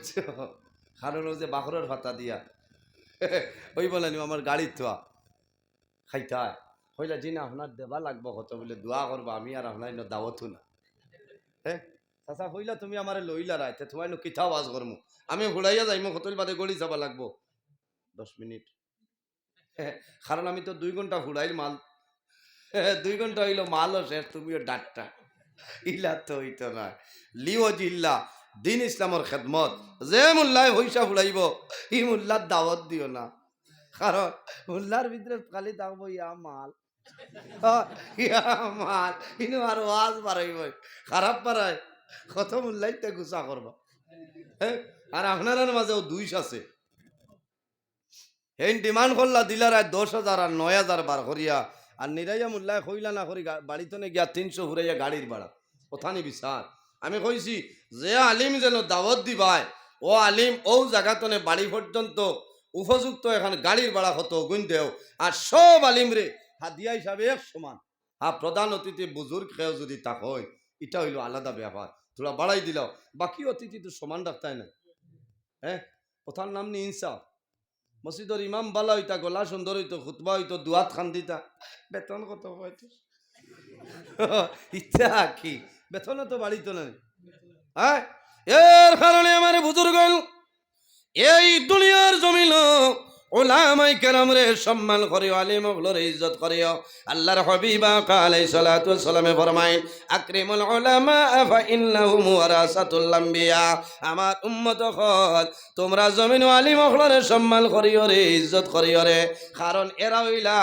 কারণ যে বাখরের ভাতা দিয়া ওই বলেন আমার গাড়ির থোয়া খাইতা হইলা জি না আপনার দেবা লাগবো কত বলে দোয়া করবো আমি আর আপনার দাওয়াতও না হ্যাঁ চাচা হইলা তুমি আমার লইলা রাইতে তোমার কিতা আওয়াজ করমু আমি ঘুরাইয়া যাইমু হোটেল বাদে গড়ি যাবা লাগবো 10 মিনিট কারণ আমি তো 2 ঘন্টা ঘুরাইল মাল 2 ঘন্টা হইলো মালও শেষ তুমিও ডাক্তার ইলা তো হইতো না লিও জিল্লা দিন ইসলামের খেদমত যে মোল্লায় পয়সা ফুড়াইব ই মোল্লার দাওয়াত দিও না কারণ মোল্লার ভিতরে খালি থাকবো ইয়া মাল মাল ইনু আর ওয়াজ বাড়াইব খারাপ বাড়ায় কত মোল্লাইতে গুছা করবা হ্যাঁ আর আপনার মাঝেও 2 আছে এই ডিমান্ড করলা দিলার 10,000 আর 9,000 বার করিয়া আর নিরাইয়া মোল্লায় কইলা না করি বাড়িতে গিয়া 300 ফুরাইয়া গাড়ির ভাড়া কোথানি বিচার আমি কইছি যে আলিম যেন দাওয়াত দিবায় ও আলিম ও জায়গাতনে বাড়ি পর্যন্ত উপযুক্ত এখন গাড়ির ভাড়া কত গুণ দেও আর সব আলিম রে হাদিয়া হিসাবে এক সমান আর প্রধান অতিথি বুজুর্গ খেয়েও যদি তা হয় এটা হইলো আলাদা ব্যাপার তোরা বাড়াই দিল বাকি অতিথি তো সমান রাখতাই না হ্যাঁ কোথার নাম নি ইনসাফ মসজিদের ইমাম বালা হইতা গলা সুন্দর হইতো খুতবা হইতো দুয়াত খান দিতা বেতন কত হয়তো ইচ্ছা কি বেতন তো বাড়িতো না হ্যাঁ এর কারণে আমার বুজুর্গ এই দুনিয়ার জমিন ওলামাই কেরাম রে সম্মান করিও আলিম ওগুলোর ইজ্জত করিও আল্লাহর হাবিব আলাইহিস সালাতু ওয়াস সালামে ফরমায় আকরিমুল উলামা ফা ইন্নাহুম ওয়ারাসাতুল আম্বিয়া আমার উম্মত হল তোমরা জমিন আলিম ওগুলোর সম্মান করিও রে ইজ্জত করিও রে কারণ এরা হইলা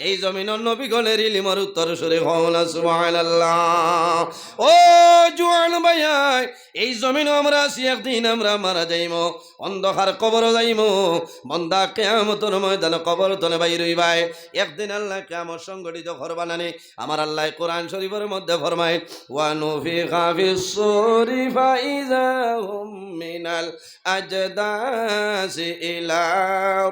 এই জমিনের নবীগণের ইলমের উত্তরসূরি হন সুবহানাল্লাহ ও জওয়ান ভাই এই জমিন আমরা আছি একদিন আমরা মারা যাইমু অন্ধকার কবর যাইমু বন্দা কিয়ামতের ময়দানে কবর তলে বাইর হইবাই একদিন আল্লাহ কিয়ামত সংগঠিত করবা নানি আমার আল্লাহ কোরআন শরীফের মধ্যে ফরমায় ওয়া নুফিখা ফিস সূরি ফাইযা হুম মিনাল আজদাসি ইলা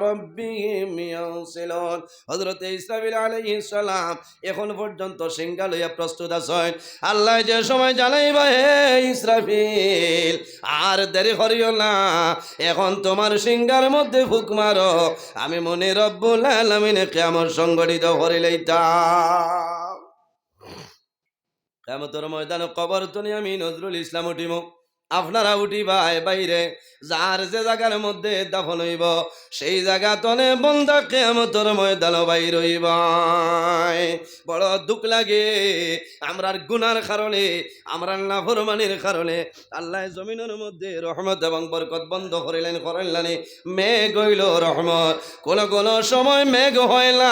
রাব্বিহিম ইয়ানসিলুন হযরত ইসরাফিল আলাইহিস সালাম এখন পর্যন্ত সিংহা লইয়া প্রস্তুত আছেন আল্লাহ যে সময় জানাইবা হে ইসরাফিল আর দেরি করিও না এখন তোমার সিংহার মধ্যে ফুক মারো আমি মনে রব্বুল আলামিনে কিয়ামত সংগঠিত করে লইতাম কিয়ামতের ময়দানে কবর তনি আমি নজরুল ইসলাম উঠিম আপনারা উঠিবাই বাইরে যার যে জায়গার মধ্যে দাফন হইব সেই জায়গা তলে বন্দা কিয়ামতের ময়দানে বাইর হইবাই বড় দুঃখ লাগে আমরার গুনার কারণে আমরার নাফরমানির কারণে আল্লাহ জমিনের মধ্যে রহমত এবং বরকত বন্ধ করিলেন মেঘ হইল রহমত কোন সময় মেঘ হয় না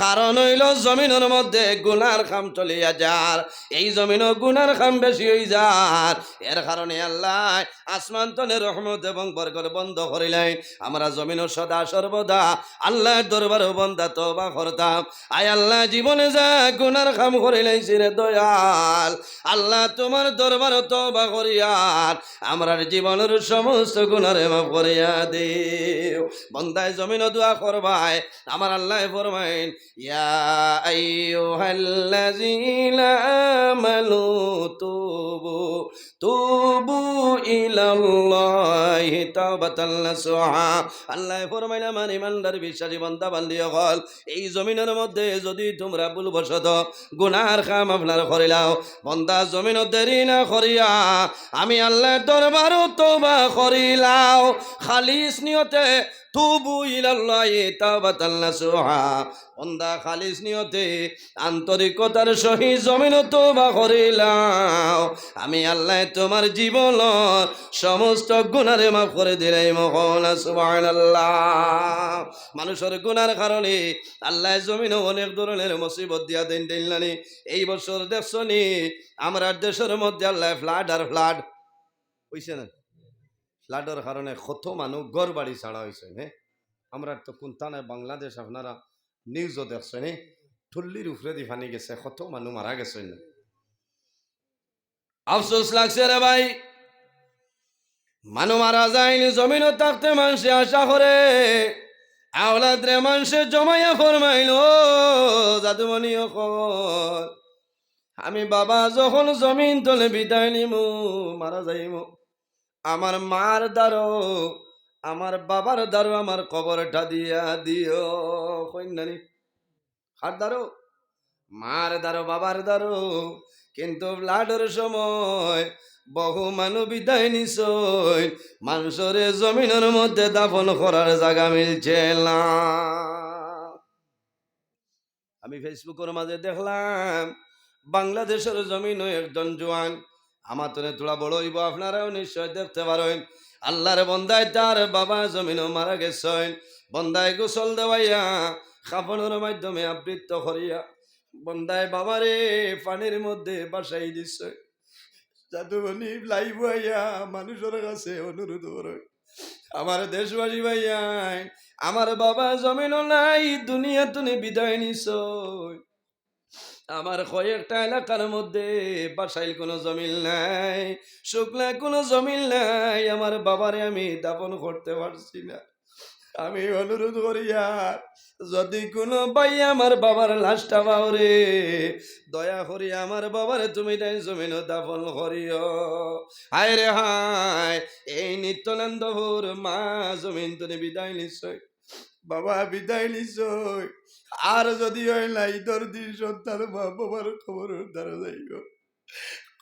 কারণ হইল জমিনের মধ্যে গুনার খাম চলিয়া যার এই জমিনও গুনার খাম বেশি হই যার এর কারণে কারণে আল্লাহ আসমান তলে রহমত এবং বরকত বন্ধ করিলেন। আমরা জমিন সদা সর্বদা আল্লাহর দরবারে বন্দা তওবা করতাম। আয় আল্লাহ জীবনে যা গুনার কাম করিলাইছি রে দয়াল, আল্লাহ তোমার দরবারে তওবা করিয়ার আমরার জীবনের সমস্ত গুনারে মাফ করিয়া দিও। বন্দায় জমিন দোয়া করবায় আমার আল্লাহ ফরমাইন, ইয়া আইয়ুহাল্লাযীনা আমানু তুবু ইলাল্লাহি তাওবাতান নাসুহা। আল্লাহ ফরমাইন আমার ইমানদার বিশ্বাসী বান্দা বান্দি হল, এই জমিনের মধ্যে যদি তোমরা ভুলবশত গুনার কাম আপনার করিলাও, বন্দা জমিন দেরি না করিয়া আমি আল্লাহর দরবারে তওবা করিলাও খালিস নিয়তে। তুবু ইলাল্লাহি তাওবাতান নাসুহা, বন্দা খালিস নিয়তে আন্তরিকতার সহিত জমিন তওবা করিলাও, আমি আল্লাহ তোমার জীবন সমস্ত গুনারে মাফ করে দিলাই। মহলা সুবহানাল্লাহ। মানুষের গুনার কারণে আল্লাহ জমিনে অনেক ধরনের মুসিবত দিয়া দেন দিলানি। এই বছর দেখছনি আমরা দেশের মধ্যে আল্লাহ ফ্লাড আর ফ্লাড হইছে না, ফ্লাডের কারণে কত মানুষ ঘর বাড়ি ছাড়া হয়েছে। হ্যাঁ, আমরা তো কোনটানায় বাংলাদেশ আপনারা নিউজও দেখছেন, ঠুল্লির উপরে দি ফানি গেছে, কত মানুষ মারা গেছে। আফসোস লাগছে রে ভাই, মানুষ মারা যায়নি জমিনও থাকতে মানুষে আশা করে আওলাদ রে মানুষে জমাইয়া ফরমাইল, জাদুমণি অকল আমি বাবা যখন জমিন তলে বিদায় নিমু মারা যাইমু, আমার মার দ্বারো আমার বাবার দ্বারো আমার কবরটা দিয়া দিও। কইনানি হার দ্বারো মার দ্বারো বাবার দ্বারো। কিন্তু লাডর সময় বহু মানুষ বিদায় নিছই, মানুষের জমিনের মধ্যে দাফন করার জায়গা মিলছে না। আমি ফেসবুকের মাঝে দেখলাম বাংলাদেশের জমিনও একজন জোয়ান, আমার তো তোলা বড় হইব, আপনারাও নিশ্চয় দেখতে পারেন। আল্লাহর বন্দায় তার বাবা জমিনও মারা গেছেন, বন্দায় গোসল দেওয়াইয়া কাফনের মাধ্যমে আবৃত্ত করিয়া বন্দায় বাবারে পানির মধ্যে বাসাই দিছে। জাদুমণি লাইভ হইয়া মানুষের কাছে অনুরোধ করে, আমার দেশবাসী ভাইয়া আমার বাবা জমিনও নাই, দুনিয়া তুমি বিদায় নিছ, আমার কয়েকটা এলাকার মধ্যে বাসাইল কোনো জমিন নাই, শুকনা কোনো জমিন নাই, আমার বাবারে আমি দাফন করতে পারছি না। আমি অনুরোধ করিয়া যদি কোনো ভাই আমার বাবার লাশটা বাউরে দয়া করি আমার বাবারে তুমি তাই জমিন দাফন করিও। হায় রে হায়, এই নিত্যানন্দপুর মা জমিন তুমি বিদায় নিশ্চয়, বাবা বিদায় নিশ্চয়। আর যদি হয় নাই দর্দির সন্তান মা বাবার খবর দ্বারা যাইব,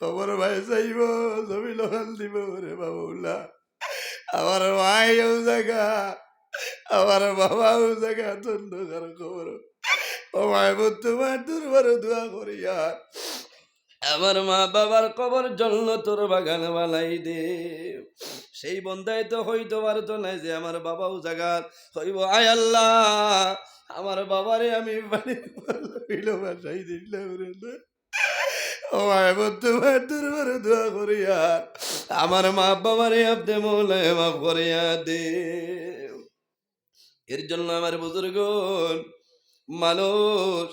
খবর ভাই যাইব, জমিন হাল দিব রে বাবুলা। আমার মায়েও জায়গা, আমার বাবাও জায়গা, তন্দকার খবর ও মায় তোমার দুর্বার দোয়া করিয়া আমার মা বাবার কবর জন্য তোর বাগান বানাই দে। সেই বন্ধায় তো হইতে পারতো না যে আমার বাবাও জাগাত হইব। আয় আল্লাহ আমার বাবারে আমি বাসাই দিলাম রে না, ও মায় তোমার দুর্বার দোয়া করিয়া আমার মা বাবারে আপনি মৌলায় মাফ করিয়া দে। এর জন্য আমার বুজুর্গ মানুষ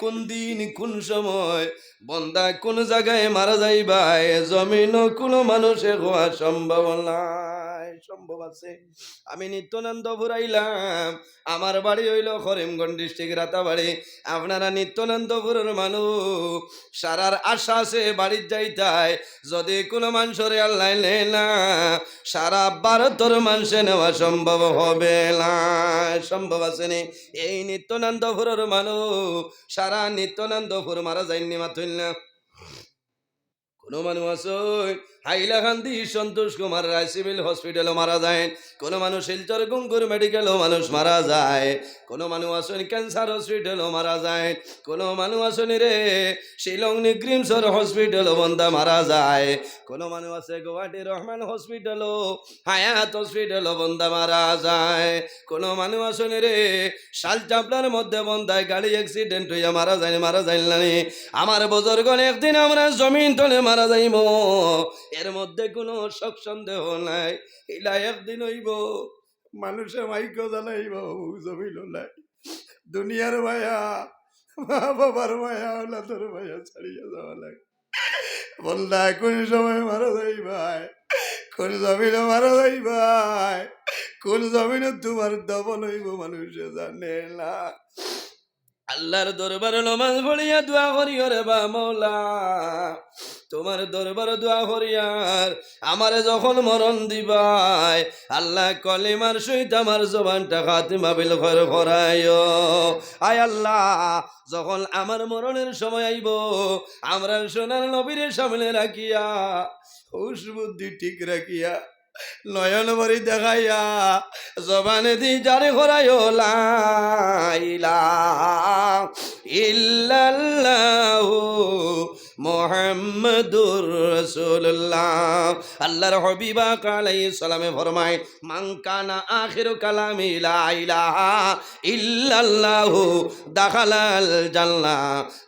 কোন দিন কোন সময় বন্দা কোন জায়গায় মারা যাইবাই জমিন কোনো মানুষে হওয়া সম্ভব নাই, সম্ভব আছে। আমি নিত্যানন্দপুর আইলাম, আমার বাড়ি হইল করিমগঞ্জ ডিস্ট্রিক্ট রাতাবাড়ি। আপনারা নিত্যানন্দপুরের মানুষ সারার আশা আছে বাড়ির যাইতাই, যদি কোনো মানুষের আল্লাহ নেয় না সারা ভারতের মানুষে নেওয়া সম্ভব হবে না, সম্ভব আছে নি? এই নিত্যানন্দপুরের মানুষ সারা নিত্যানন্দপুর মারা যায়নি মাথুল না। কোনো মানুষ আছে হাইলাকান্দি সন্তোষ কুমার রায় সিভিল হসপিটালও মারা যায়, কোনো মানুষ শিলচর গঙ্গুর মেডিকেলও মানুষ মারা যায়, কোনো মানুষ আসেন ক্যান্সার হসপিটালও মারা যায়, কোনো মানুষ আসেন রে শিলং নিগ্রিমসর হসপিটালও বন্ধা মারা যায়, কোনো মানুষ আছে গুয়াহাটি রহমান হসপিটালও হায়াত হসপিটালও বন্ধা মারা যায়, কোনো মানুষ আসেন রে শালচাপলার মধ্যে বন্ধায় গাড়ি অ্যাক্সিডেন্ট হইয়া মারা যায় না। আমার বুজুর্গ একদিন আমরা জমিন তলে মারা যাইব, এর মধ্যে কোনো শক সন্দেহ নাই। ইলা একদিন হইব মানুষে মাইক জ্বালাইব জমিল নাই, দুনিয়ার মায়া, মা বাবার মায়া, ওলাদের মায়া ছাড়িয়ে যাওয়া লাগে। বললা কোন সময় মারা যাই ভাই, কোন জমিনে মারা যাই ভাই, কোন জমিনে তোমার দবল হইব মানুষে জানে না। আল্লাহর দরবারে নমাজ পড়িয়া দোয়া করিও রে বা মৌলা, তোমার দরবারে দোয়া করিয়ার আমারে যখন মরণ দিবাই আল্লাহ কলিমার সহিত আমার জবানটা খাতিমা বিল খৈর করাইও। আয় আল্লাহ, যখন আমার মরণের সময় আইব আমরা সোনার নবীর সামনে রাখিয়া হুশ বুদ্ধি ঠিক রাখিয়া নয়ন ভরি দেখাইয়া জবানে দি জারে করাইও লা ইলাহা ইল্লাল্লাহু মুহাম্মাদুর রাসূলুল্লাহ। আল্লাহর হাবিব আলাইহিস সালামে ফরমায় মান কানা আখিরু কালামি লা ইলাহা ইল্লাল্লাহু দাখালাল জান্নাহ।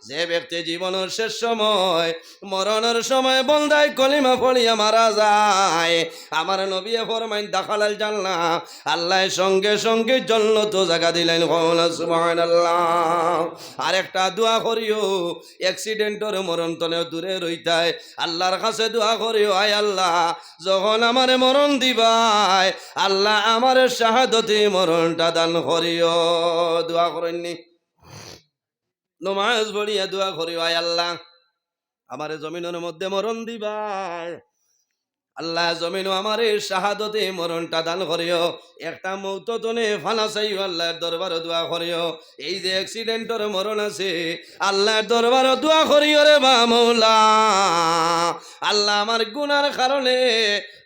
যে ব্যক্তি জীবনের শেষ সময় মরণের সময় বন্দায় কলিমা পড়িয়া মারা যায়, আমার নবী ফরমাইন দাখালাল জান্নাহ, আল্লাহ সঙ্গে সঙ্গে জান্নাত জায়গা দিলেন। সুবহানাল্লাহ। আরেকটা দোয়া করিও, অ্যাক্সিডেন্টের মরণ তনে দূরে রইতায় আল্লাহর কাছে দোয়া করিও, আয় আল্লাহ যখন আমার মরণ দিবাই আল্লাহ আমার শাহাদতি মরণটা দান করিও। দোয়া করেননি? নমাজ পড়িয়া দোয়া করিও, আয় আল্লাহ আমার জমিনের মধ্যে মরণ দিবাই আল্লাহ জমিনও আমার শাহাদতে মরণটা দান করিও। একটা মৌতনে ফানা চাইও আল্লাহর দরবার দোয়া করিও। এই যে অ্যাক্সিডেন্টের মরণ আছে আল্লাহর দরবার দোয়া করিও রে বা মৌলা। আল্লাহ আমার গুনার কারণে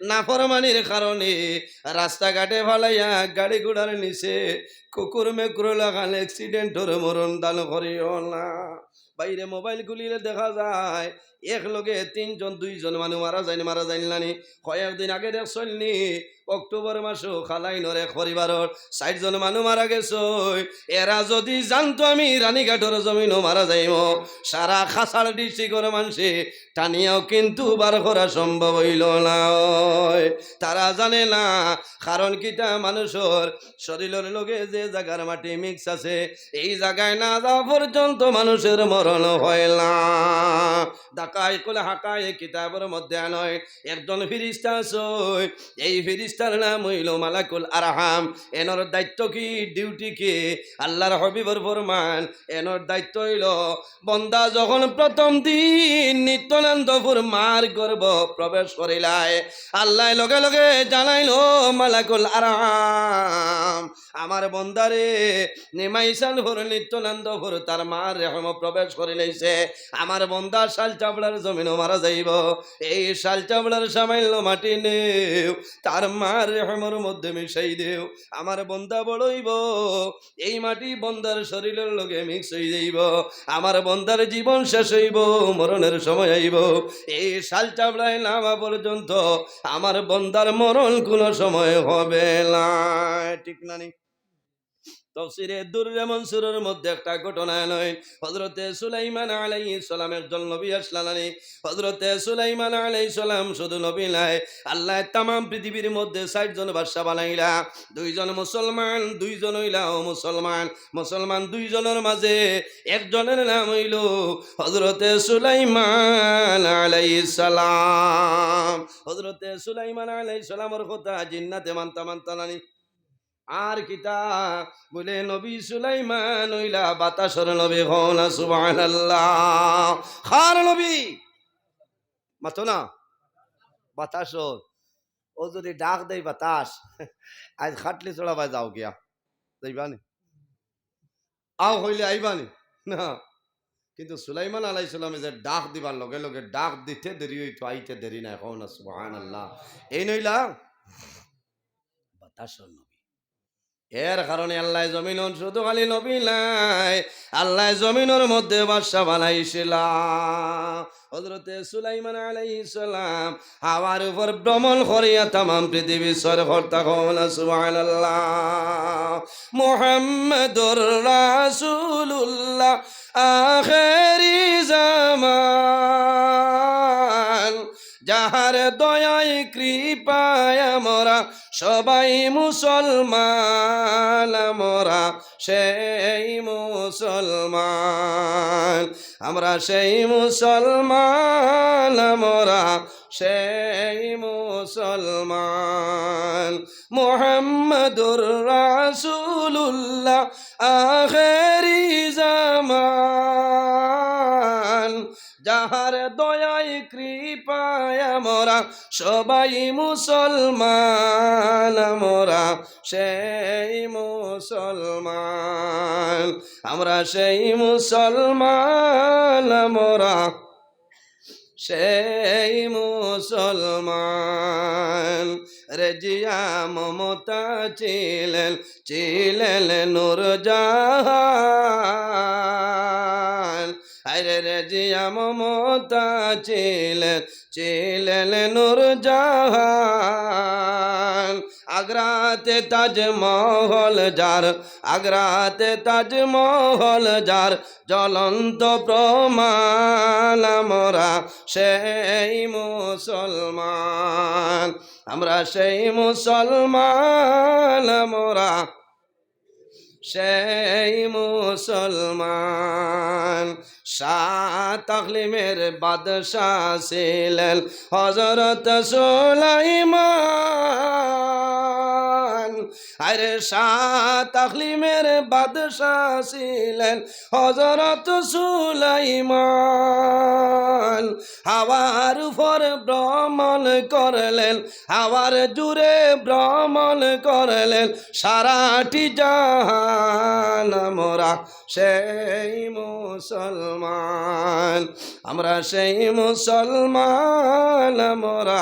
নাফরমানির কারণে রাস্তাঘাটে ফালাইয়া গাড়ি ঘোড়ার নিচে কুকুর মেকুর লাগান অ্যাক্সিডেন্টের মরণ দান করিও না। বাইরে মোবাইল খুলিলে দেখা যায় এক লগে 3 জন 2 জন মানুষ মারা যায় নানি। কয়েকদিন আগে দেখছনি অক্টোবর মাসও খালাই নরে পরিবারর 60 জন মানুষ মারা গেছে। এরা যদি জানতো আমি রানীঘাটর জমিনও মারা যাইব সারা খাসাড় ডিস্ট্রিক্টর মানুষে টানিয়াও কিন্তু বার করা সম্ভব হইল না। তারা জানে না কারণ কিটা মানুষের শরীরের লগে যে জায়গার মাটি মিক্স আছে এই জায়গায় না যাওয়া পর্যন্ত মানুষের মরণ হয় না। ডাকাই কোলে হাকাই কিতাবের মধ্যে নয় একজন ফিরিস্তা আছে, এই ফিরিস্তার নাম হইল মালাকুল আরহাম। এনর দায়িত্ব কি, ডিউটি কি? আল্লাহর হাবিবের ফরমান এনর দায়িত্ব হইল বন্দা যখন প্রথম দিন নিত্যানন্দপুর মার গর্ভ প্রবেশ করিলায় আল্লাহ লগে লগে জানাইল মালাকুল আরহাম আমার বন্দারে নিমাইসানপুর নিত্যানন্দপুর তার মার রেহম প্রবেশ করিলাইছে। আমার বন্দা শাল চাবড়ার জমিনও মারা যাইব, এই শাল চাবড়ার সামান্য মাটি নেও তার মার রেহমের মধ্যে মিশাই দেও। আমার বন্দা বড়ইব এই মাটি বন্দার শরীরের লগে মিক্স হয়ে যাইব, আমার বন্দার জীবন শেষ হইব, মরণের সময় আইব। এই শাল চাবড়ায় নামা পর্যন্ত আমার বন্দার মরণ কোনো সময় হবে না। ঠিক না? তফসিরে দুররে মনসুরের মধ্যে একটা ঘটনা নয়, হযরতে সুলাইমান আলাইহিস সালাম একজন নবী আসলেন। হযরতে সুলাইমান আলাইহিস সালাম শুধু নবী নাই, আল্লাহ তাম পৃথিবীর মধ্যে 60 জন বাদশা বানাইলা। 2 জন মুসলমান, 2 জন হইলা মুসলমান। মুসলমান 2 জনের মাঝে একজনের নাম হইল হযরতে সুলাইমান আলাইহিস সালাম। হযরতে সুলাইমান আলাইহিস সালামের কথা জিন্নাতে মানতা নানি। আর কিতা বলে নবী সুলাইমান হইলা বাতাসর নবী হন। সুবহানাল্লাহ। খার নবী মাতো না বাতাস ও যদি ডাক দেয় বাতাস আজ খাটলি চড়াবাই যাও গিয়া যাইবানি আও হইলে আইবানি না। কিন্তু সুলাইমান আলাইহিস সালামে যে ডাক দিবার লগে লগে ডাক দিতে দেরি হইতো, আইতে দেরি নাই। হন সুবহানাল্লাহ। এই নইলা বাতাসর নবী। এর কারণে আল্লাহ জমিন শুধু খালি নবী নাই, আল্লাহ জমিনের মধ্যে বাদশা বানাইছিল। হযরতে সুলাইমান আলাইহিস সালাম হাওয়ার উপর ভ্রমণ করিয়া তাম পৃথিবী সরকর্তা হন। সুবহানাল্লাহ। মুহাম্মাদুর রাসূলুল্লাহ আখিরি জামান, যাহার দয়ায় কৃপায় আমরা সবাই মুসলমান, আমরা সেই মুসলমান, আমরা সেই মুসলমান, আমরা সেই মুসলমান। মুহাম্মাদুর রাসূলুল্লাহ আখেরি জামান, যাহার দয়ায় কৃপায় আমরা সবাই মুসলমান, আমরা সেই মুসলমান, আমরা সেই মুসলমান, আমরা সেই মুসলমান। রেজিয়া মমতা ছিলেন, ছিলেন নূরজাহান, আরে রেজিয়া মমতা ছিলেন, ছিলেন নূরজাহান। আগ্রাতে তাজমহল যার, আগ্রাতে তাজমহল যার জ্বলন্ত প্রমাণ, আমরা সেই মুসলমান, আমরা সেই মুসলমান, আমরা সেই মুসলমান। সাত ইকলিমের বাদশাহ ছিলেন হযরত সুলাইমান, আরে সাত ইকলিমের বাদশাহ ছিলেন হযরত সুলাইমান। হাওয়ার উপর ভ্রমণ করলেন, হাওয়ার জুড়ে ভ্রমণ করলেন সারাটি জাহান, আমরা সেই মুসলমান, আমরা সেই মুসলমান, আমরা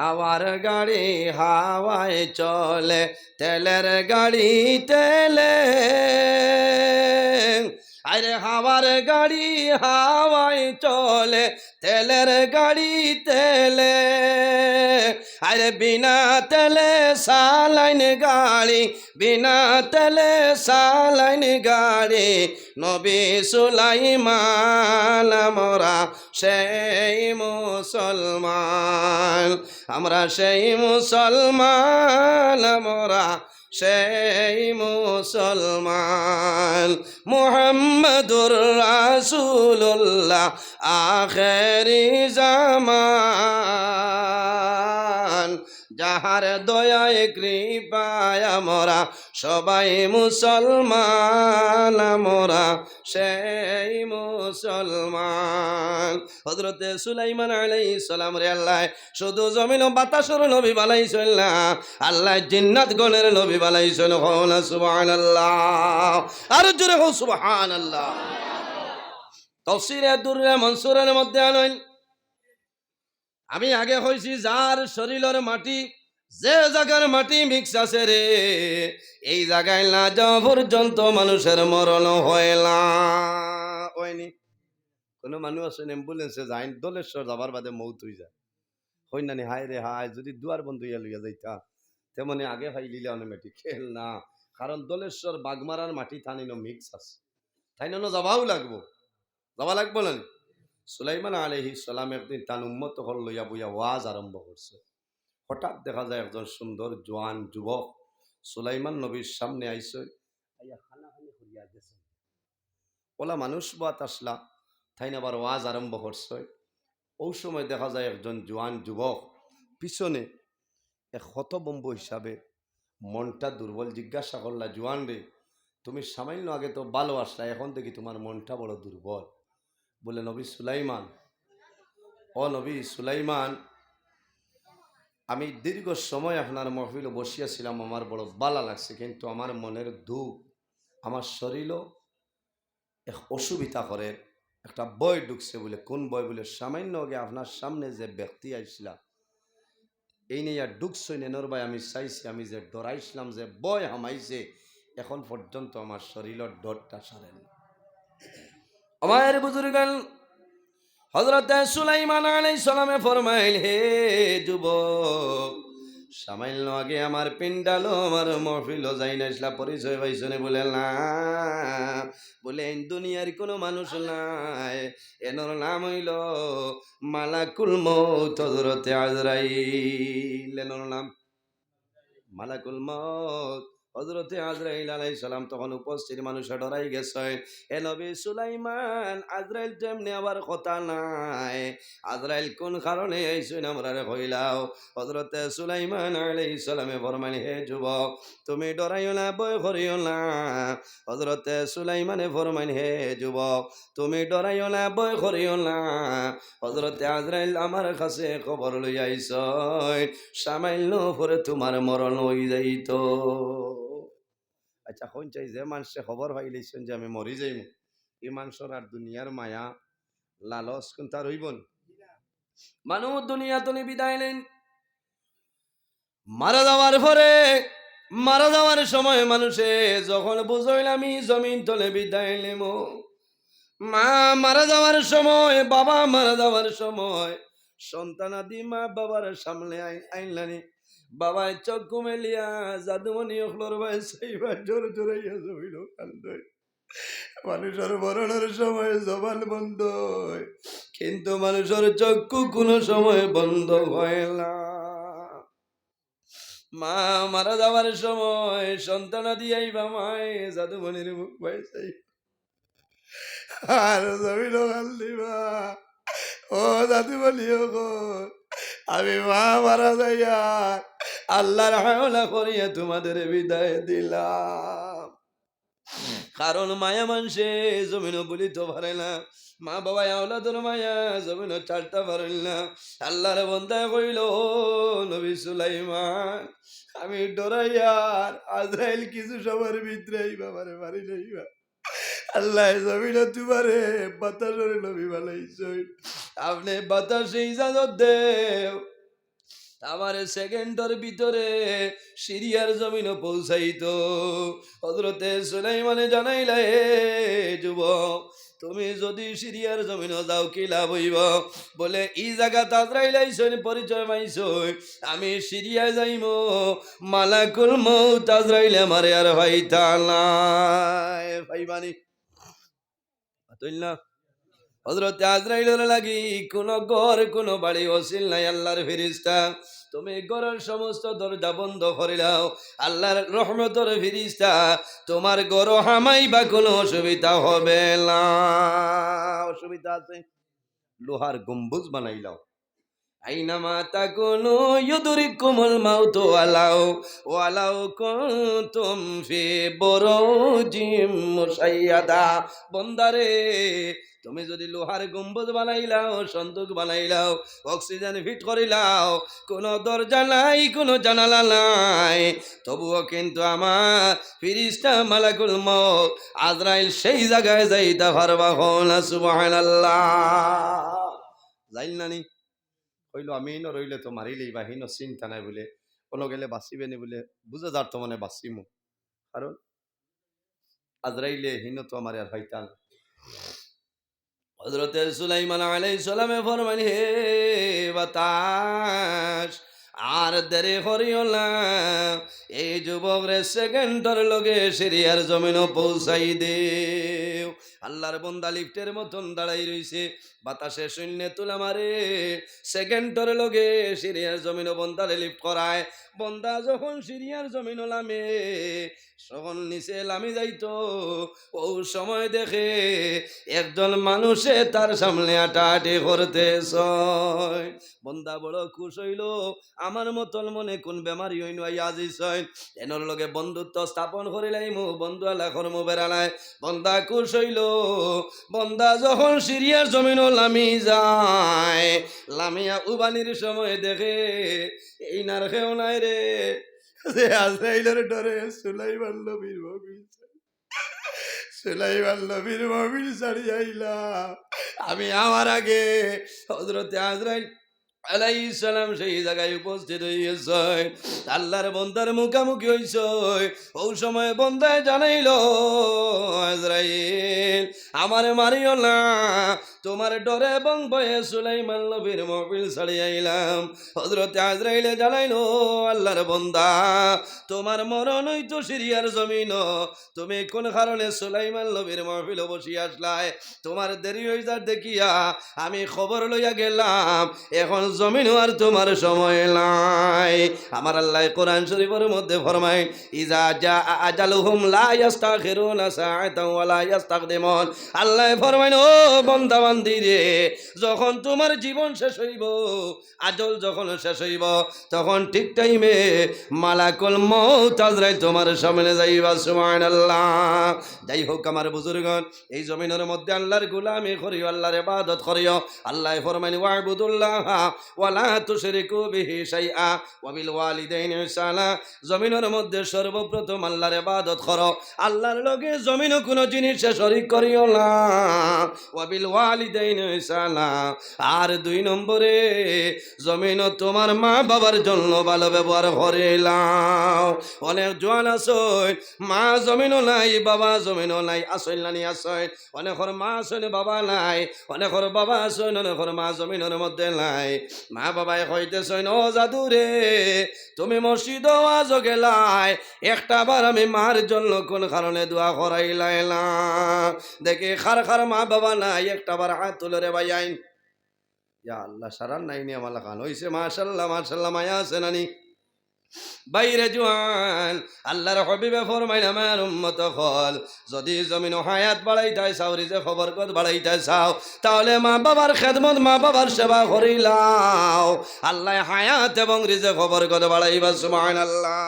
হাওয়ার গাড়ি হাওয়ায় চলে, তেলের গাড়ি তেলে, আরে হাওয়ার গাড়ি হাওয়ায় চলে, তেলের গাড়ি তেলে, আরে বিনা তেলে সালাইন গাড়ি, বিনা তেলে সালাইন গাড়ি। নবী সুলাইমান, আমরা সেই মুসলমান, আমরা সেই মুসলমান, আমরা সেই মুসলমান। মুহাম্মাদুর রাসূলুল্লাহ আখেরি জামান, যাহার দয়ায় কৃপায় আমরা সবাই মুসলমান, আমরা সেই মুসলমান। হযরতে সুলাইমান আলাইহিস সালাম রে আল্লাহ শুধু জমিন ও বাতাসের নবী বানাইছেন না, আল্লাহ জিন্নাত গণের নবী বানাইছেন। হওনা সুবহানাল্লাহ, আর জোরে হও সুবহানাল্লাহ। তাফসীরে দুররে মনসুরের মধ্যে আনইন, আমি আগে কইছি যার শরীরের মাটি, যে জায়গার মাটি মিক্স আছে রে, এই জায়গায় না যাওয়া পর্যন্ত মানুষের মরণ হয় না। হয়নি কোনো মানুষ আছেন অ্যাম্বুলেন্সে যায়, দলেশ্বর যাবার বাদে মৌত হয়ে যায়, হই না নি? হায় রে হায়, যদি দুয়ার বন্ধ হইয়া লইয়া যাইতা তেমনি আগে ভাই লিলে অনেক খেল না, কারণ দলেশ্বর বাগমারার মাটি থানিনো মিক্স আছে, তাই না যাবাও লাগবো, যাবা লাগবো না। সুলাইমান আলাইহিস সালাম একদিন তার উম্মত হল লইয়া বইয়া ওয়াজ আরম্ভ করছে। হঠাৎ দেখা যায় একজন সুন্দর জোয়ান যুবক সুলাইমান নবীর সামনে আইসে, আইয়া খানাখানি করিয়া গেছে। ওলা মানুষ বাত আসলা, তাই না আবার ওয়াজ আরম্ভ করছে। ওই সময় দেখা যায় একজন জোয়ান যুবক পিছনে এক হতবম্ব হিসাবে মনটা দুর্বল জিজ্ঞাসা করলা, জোয়ান রে তুমি সামান্য আগে তো ভালো আসলা, এখন দেখি তোমার মনটা বড় দুর্বল। বলে নবী সুলাইমান, ও নবী সুলাইমান, আমি দীর্ঘ সময় আপনার মহফিলে বসিয়াছিলাম, আমার বড় ভালো লাগছে, কিন্তু আমার মনের দুঃখ, আমার শরীরও এক অসুবিধা করে, একটা বই ঢুকছে। বলে কোন বই? বলে সামান্য আগে আপনার সামনে যে ব্যক্তি আইসলা এই নিয়ে ঢুকছই নেনর ভাই, আমি চাইছি, আমি যে ডরাইছিলাম যে বই হামাইছে, এখন পর্যন্ত আমার শরীরের ডরটা সারেনি। আমার বুজুর্গান হযরত সুলাইমান আলাইহিস সালামে ফরমাইল, হে যুবক, সামান্য আগে আমার পিন্ডালো আমার মহফিলও যাই না ইসলা পরিচয় পাইছনে বলে না, বলে এই দুনিয়ার কোনো মানুষ নাই, এনর নাম হইল মালাকুল মউত হযরতে আজরাইল। এনর নাম মালাকুল মউত হযরতে আজরাইল আলাইহিস সালাম। তখন উপস্থিত মানুষ ডরাই গেছে, এ নবী সুলাইমান আজরাইল তো এমনি আবার কথা নাই, আজরাইল কোন কারণে আইসুন আমরা কইলাও। হযরতে সুলাইমান আলাইহিস সালামে ফরমান, হে যুবক তুমি ডরাইও না, ভয় করিও না। হযরতে সুলাইমানে ফরমান, হে যুবক তুমি ডরাইও না, ভয় করিও না। হযরতে আজরাইল আমার কাছে খবর লই আইছ, সামান্য পরে তোমার মরণ হই যাইত। আচ্ছা কোন চাই যে মানুষে খবর পাইলেছেন যে আমি মরি যাইম, এই মানুষের আর দুনিয়ার মায়া লালস কোন তার হইবন। মানুষ দুনিয়া তনি বিদায় নেন, মারা যাওয়ার পরে মারা যাওয়ার সময় মানুষে যখন বুঝইল আমি জমিন তলে বিদায় নেব, মা মারা যাওয়ার সময়, বাবা মারা যাওয়ার সময় সন্তানাদি মা বাবার সামনে আইনলানি, বাবাই চোখ ঘুমেলিয়া জাদুমণি অখলোর ভাই সেইবার জোরে জোরে জমিল কান্দই। মানুষের মরণের সময় জবান বন্ধ হয়, কিন্তু মানুষের চক্ষু কোনো সময় বন্ধ হয় না। মা মারা যাওয়ার সময় সন্তানাদি আইবা মায় জাদুমণির মুখ পাইছাই আর জমিল কান্দিবা, ও দাদু বলিও গো আমি মা মারা যাইয়া আল্লাহর হাওলা করিয়া তোমাদের বিদায় দিলাম। কারণ মায়া মানুষে জমিনও বলিতে পারে না, মা বাবা আওলাদের মায়া জমিনও ছাড়তে পারেন না। আল্লাহর বন্দায় কইল, ও নবী সুলাইমান আমি ডরাইয়ার আজরাইল কিছু সবার ভিতরে বাবারে বাড়ি যাইবা, আল্লাহ জমিন তোমারে বাতাসের নবী বানাইছই, আপনি বাতাসে ইজাজত দেও আমার সেকেন্ডের ভিতরে সিরিয়ার জমিনও পৌঁছাইতো। হযরতে সুলাইমানে জানাইলা, হে যুবক তুমি যদি সিরিয়ার জমিনও যাও কি লাভ হইব, বলে ই জায়গা আজরাইল আইছই পরিচয় পাইছই, আমি সিরিয়া যাইম, মালাকুল মউত আজরাইল আমারে আর ভাইতা নাই ভাইবানি না। হযরতে আজরাইলের লাগি কোন ঘর কোন বাড়ি ওসিল নাই, আল্লাহর ফেরেশতা তুমি ঘরের সমস্ত দরজা বন্ধ করে দাও, আল্লাহর রহমতের ফেরেশতা তোমার ঘর হামাই বা কোনো অসুবিধা হবে না। অসুবিধা আছে, লোহার গম্বুজ বানাইলাও, আইনামা তাকুনু ইউদরিকুমুল মাউতু ওয়ালাউ কুনতুম ফি বুরুজিম মুশাইয়াদা। বন্দারে তুমি যদি লোহার গম্বুজ বানাইলাও, সন্দুক বানাইলাও, অক্সিজেন ফিট করিলাও, কোনো দরজা নাই কোনো জানালা নাই, তবুও কিন্তু আমার ফেরেশতা মালাকুল মউত আজরাইল সেই জায়গায় যাইতে পারবা না। সুবহানাল্লাহ। যাইল নানি কইল আমি ন রইলে তো মারিলেই বা হিন চিন্তা নাই বলে, কোনো গেলে বাঁচিবে নি বলে বুঝে যার তো মানে বাঁচিমু, কারণ আজরাইলে হিন তো আমার আর হইতাম। হযরতে সুলাইমান আলাইহিস সালামে ফরমান, হে বাতাস আর দেরি করিও না, এই যুবক রে সেকেন্ডের লগে সিরিয়ার জমিনও পৌঁছাই দেও। আল্লাহর বন্দা লিফটের মতন দাঁড়াই রইছে, বাতাসে শূন্য তুলা মারে, সেকেন্ডের লগে সিরিয়ার জমিনও বন্দারে লিফট করায়। বন্দা যখন সিরিয়ার জমিনও লামে, তখন নিচে লামি যাইতো, ও সময় দেখে একজন মানুষে তার সামনে আটাআটি করতেছ। বন্দা বড় খুশ হইল, আমার মতন মনে কোন বেমারি হইন আজিস এনর লগে বন্ধুত্ব স্থাপন করিলাইমু, বন্ধু আলা কর্ম বেড়ালায়। বন্দা খুশ হইল, বন্দা যখন সিরিয়ার জমিনও লামি যায়, লামিয়া উবানির সময় দেখে এই নার খেও নাই রে, আজরাইলের ডরে সুলাইমান নবীর মবিল সুলাইমান নবীর মবিল ছাড়িয়ে আইলাম। আমি আমার আগে হযরতে আজরাইল আলাইহিস সালাম সেই জায়গায় উপস্থিত হইছে, আল্লাহর বন্দার মুখামুখি হইছে। ওই সময় বন্দায় জানাইল, আজরাইল আমারে মারিও না, তোমার ডরে এবং ভয়ে সুলাইমান নবীর মহফিল ছাড়িয়ে আইলাম। হযরতে আজরাইলে জানাইলো, আল্লাহর বান্দা, তোমার মরণ হইতো সিরিয়ার জমিন, তুমি কোন কারণে সুলাইমান নবীর মহফিল বসিয়া আসলাই? তোমার দেরি হয়ে যা দেখিয়া আমি খবর লইয়া গেলাম, এখন জমিন আর তোমার সময় নাই। আমার আল্লাহ কোরআন শরীফের মধ্যে ফরমায়, ইজা জা আজালুহুম লা ইস্তাখিরুনা সাআতাও ওয়া লা ইস্তাকদিমুন। আল্লাহ ফরমায়, ও বান্দা বান্দি রে, যখন তোমার জীবন শেষ হইব, আজল যখন শেষ হইব, তখন ঠিক টাইমে মালাকুল মউত আজরাইল তোমার সামনে যাইবা। সুবহানাল্লাহ। যাই হোক আমার বুজুর্গণ, এই জমিনের মধ্যে আল্লাহর গোলামি করিও, আল্লাহর ইবাদত করিও। আল্লাহ ফরমায়, ওয়াবুদুল্লাহ ওয়া লা তুশরিকু বিহি শাইআ ওয়া বিল ওয়ালিদাইনি ইহসানা। জমিনের মধ্যে সর্বপ্রথম আল্লাহর ইবাদত করো, আল্লাহর লগে জমিনও কোনো জিনিসে শরীক করিও না। ওয়া বিল ওয়ালিদাইনি ইহসানা। আর 2 নম্বরে জমিন তোমার মা বাবার জন্য ভালো ব্যবহার করিলাম। অনেক জোয়ান আসই, মা জমিনও নাই, বাবা জমিনও নাই, আসইল নানি আসই। অনেকর মা আসইন, বাবা নাই, অনেকর বাবা আসইন, অনেকর মা জমিনের মধ্যে নাই। মা বাবাই কইতেছেন, ও জাদু রে, তুমি মসজিদ আজ গেলাই, একটা বার আমি মার জন্য কোন কারণে দোয়া করাইলাই না? দেখি খার খার মা বাবা নাই, একটা বার হাত তুলে রে ভাই আইন। ইয়া আল্লাহ, সারান নাই নি আমার খান হইছে। মাশাআল্লাহ মাশাআল্লাহ, মায়া আছে নানি বাইরে জোয়ান। আল্লাহর হাবিবে ফরমাইলেন, আমার উম্মত হল, যদি জমিন হায়াত বাড়াইতে চাও, রিজে খবর কত বাড়াইতে চাও, তাহলে মা বাবার খেদমত, মা বাবার সেবা করিলাও। আল্লাহ হায়াত এবং রিজে খবর কত বাড়াইবা। সুবহানাল্লাহ।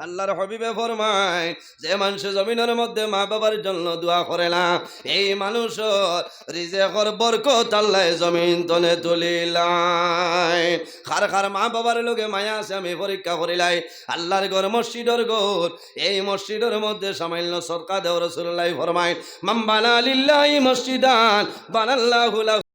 আল্লাহর হাবিবে ফরমায়, যে মানুষ জমিনের মধ্যে মা বাবার জন্য দোয়া করে না, এই মানুষের রিজেকর বরকত আল্লাহ জমিন তলে তুলিলাই। খার খার মা বাবার লোকে মায়া আছে আমি পরীক্ষা করিলাই। আল্লাহর ঘর মসজিদর ঘর, এই মসজিদের মধ্যে সামান্য সদকা দেও। রাসূলুল্লাহ ফরমায়, মান বানা লিল্লাহি মসজিদান বানাল্লাহু লাহু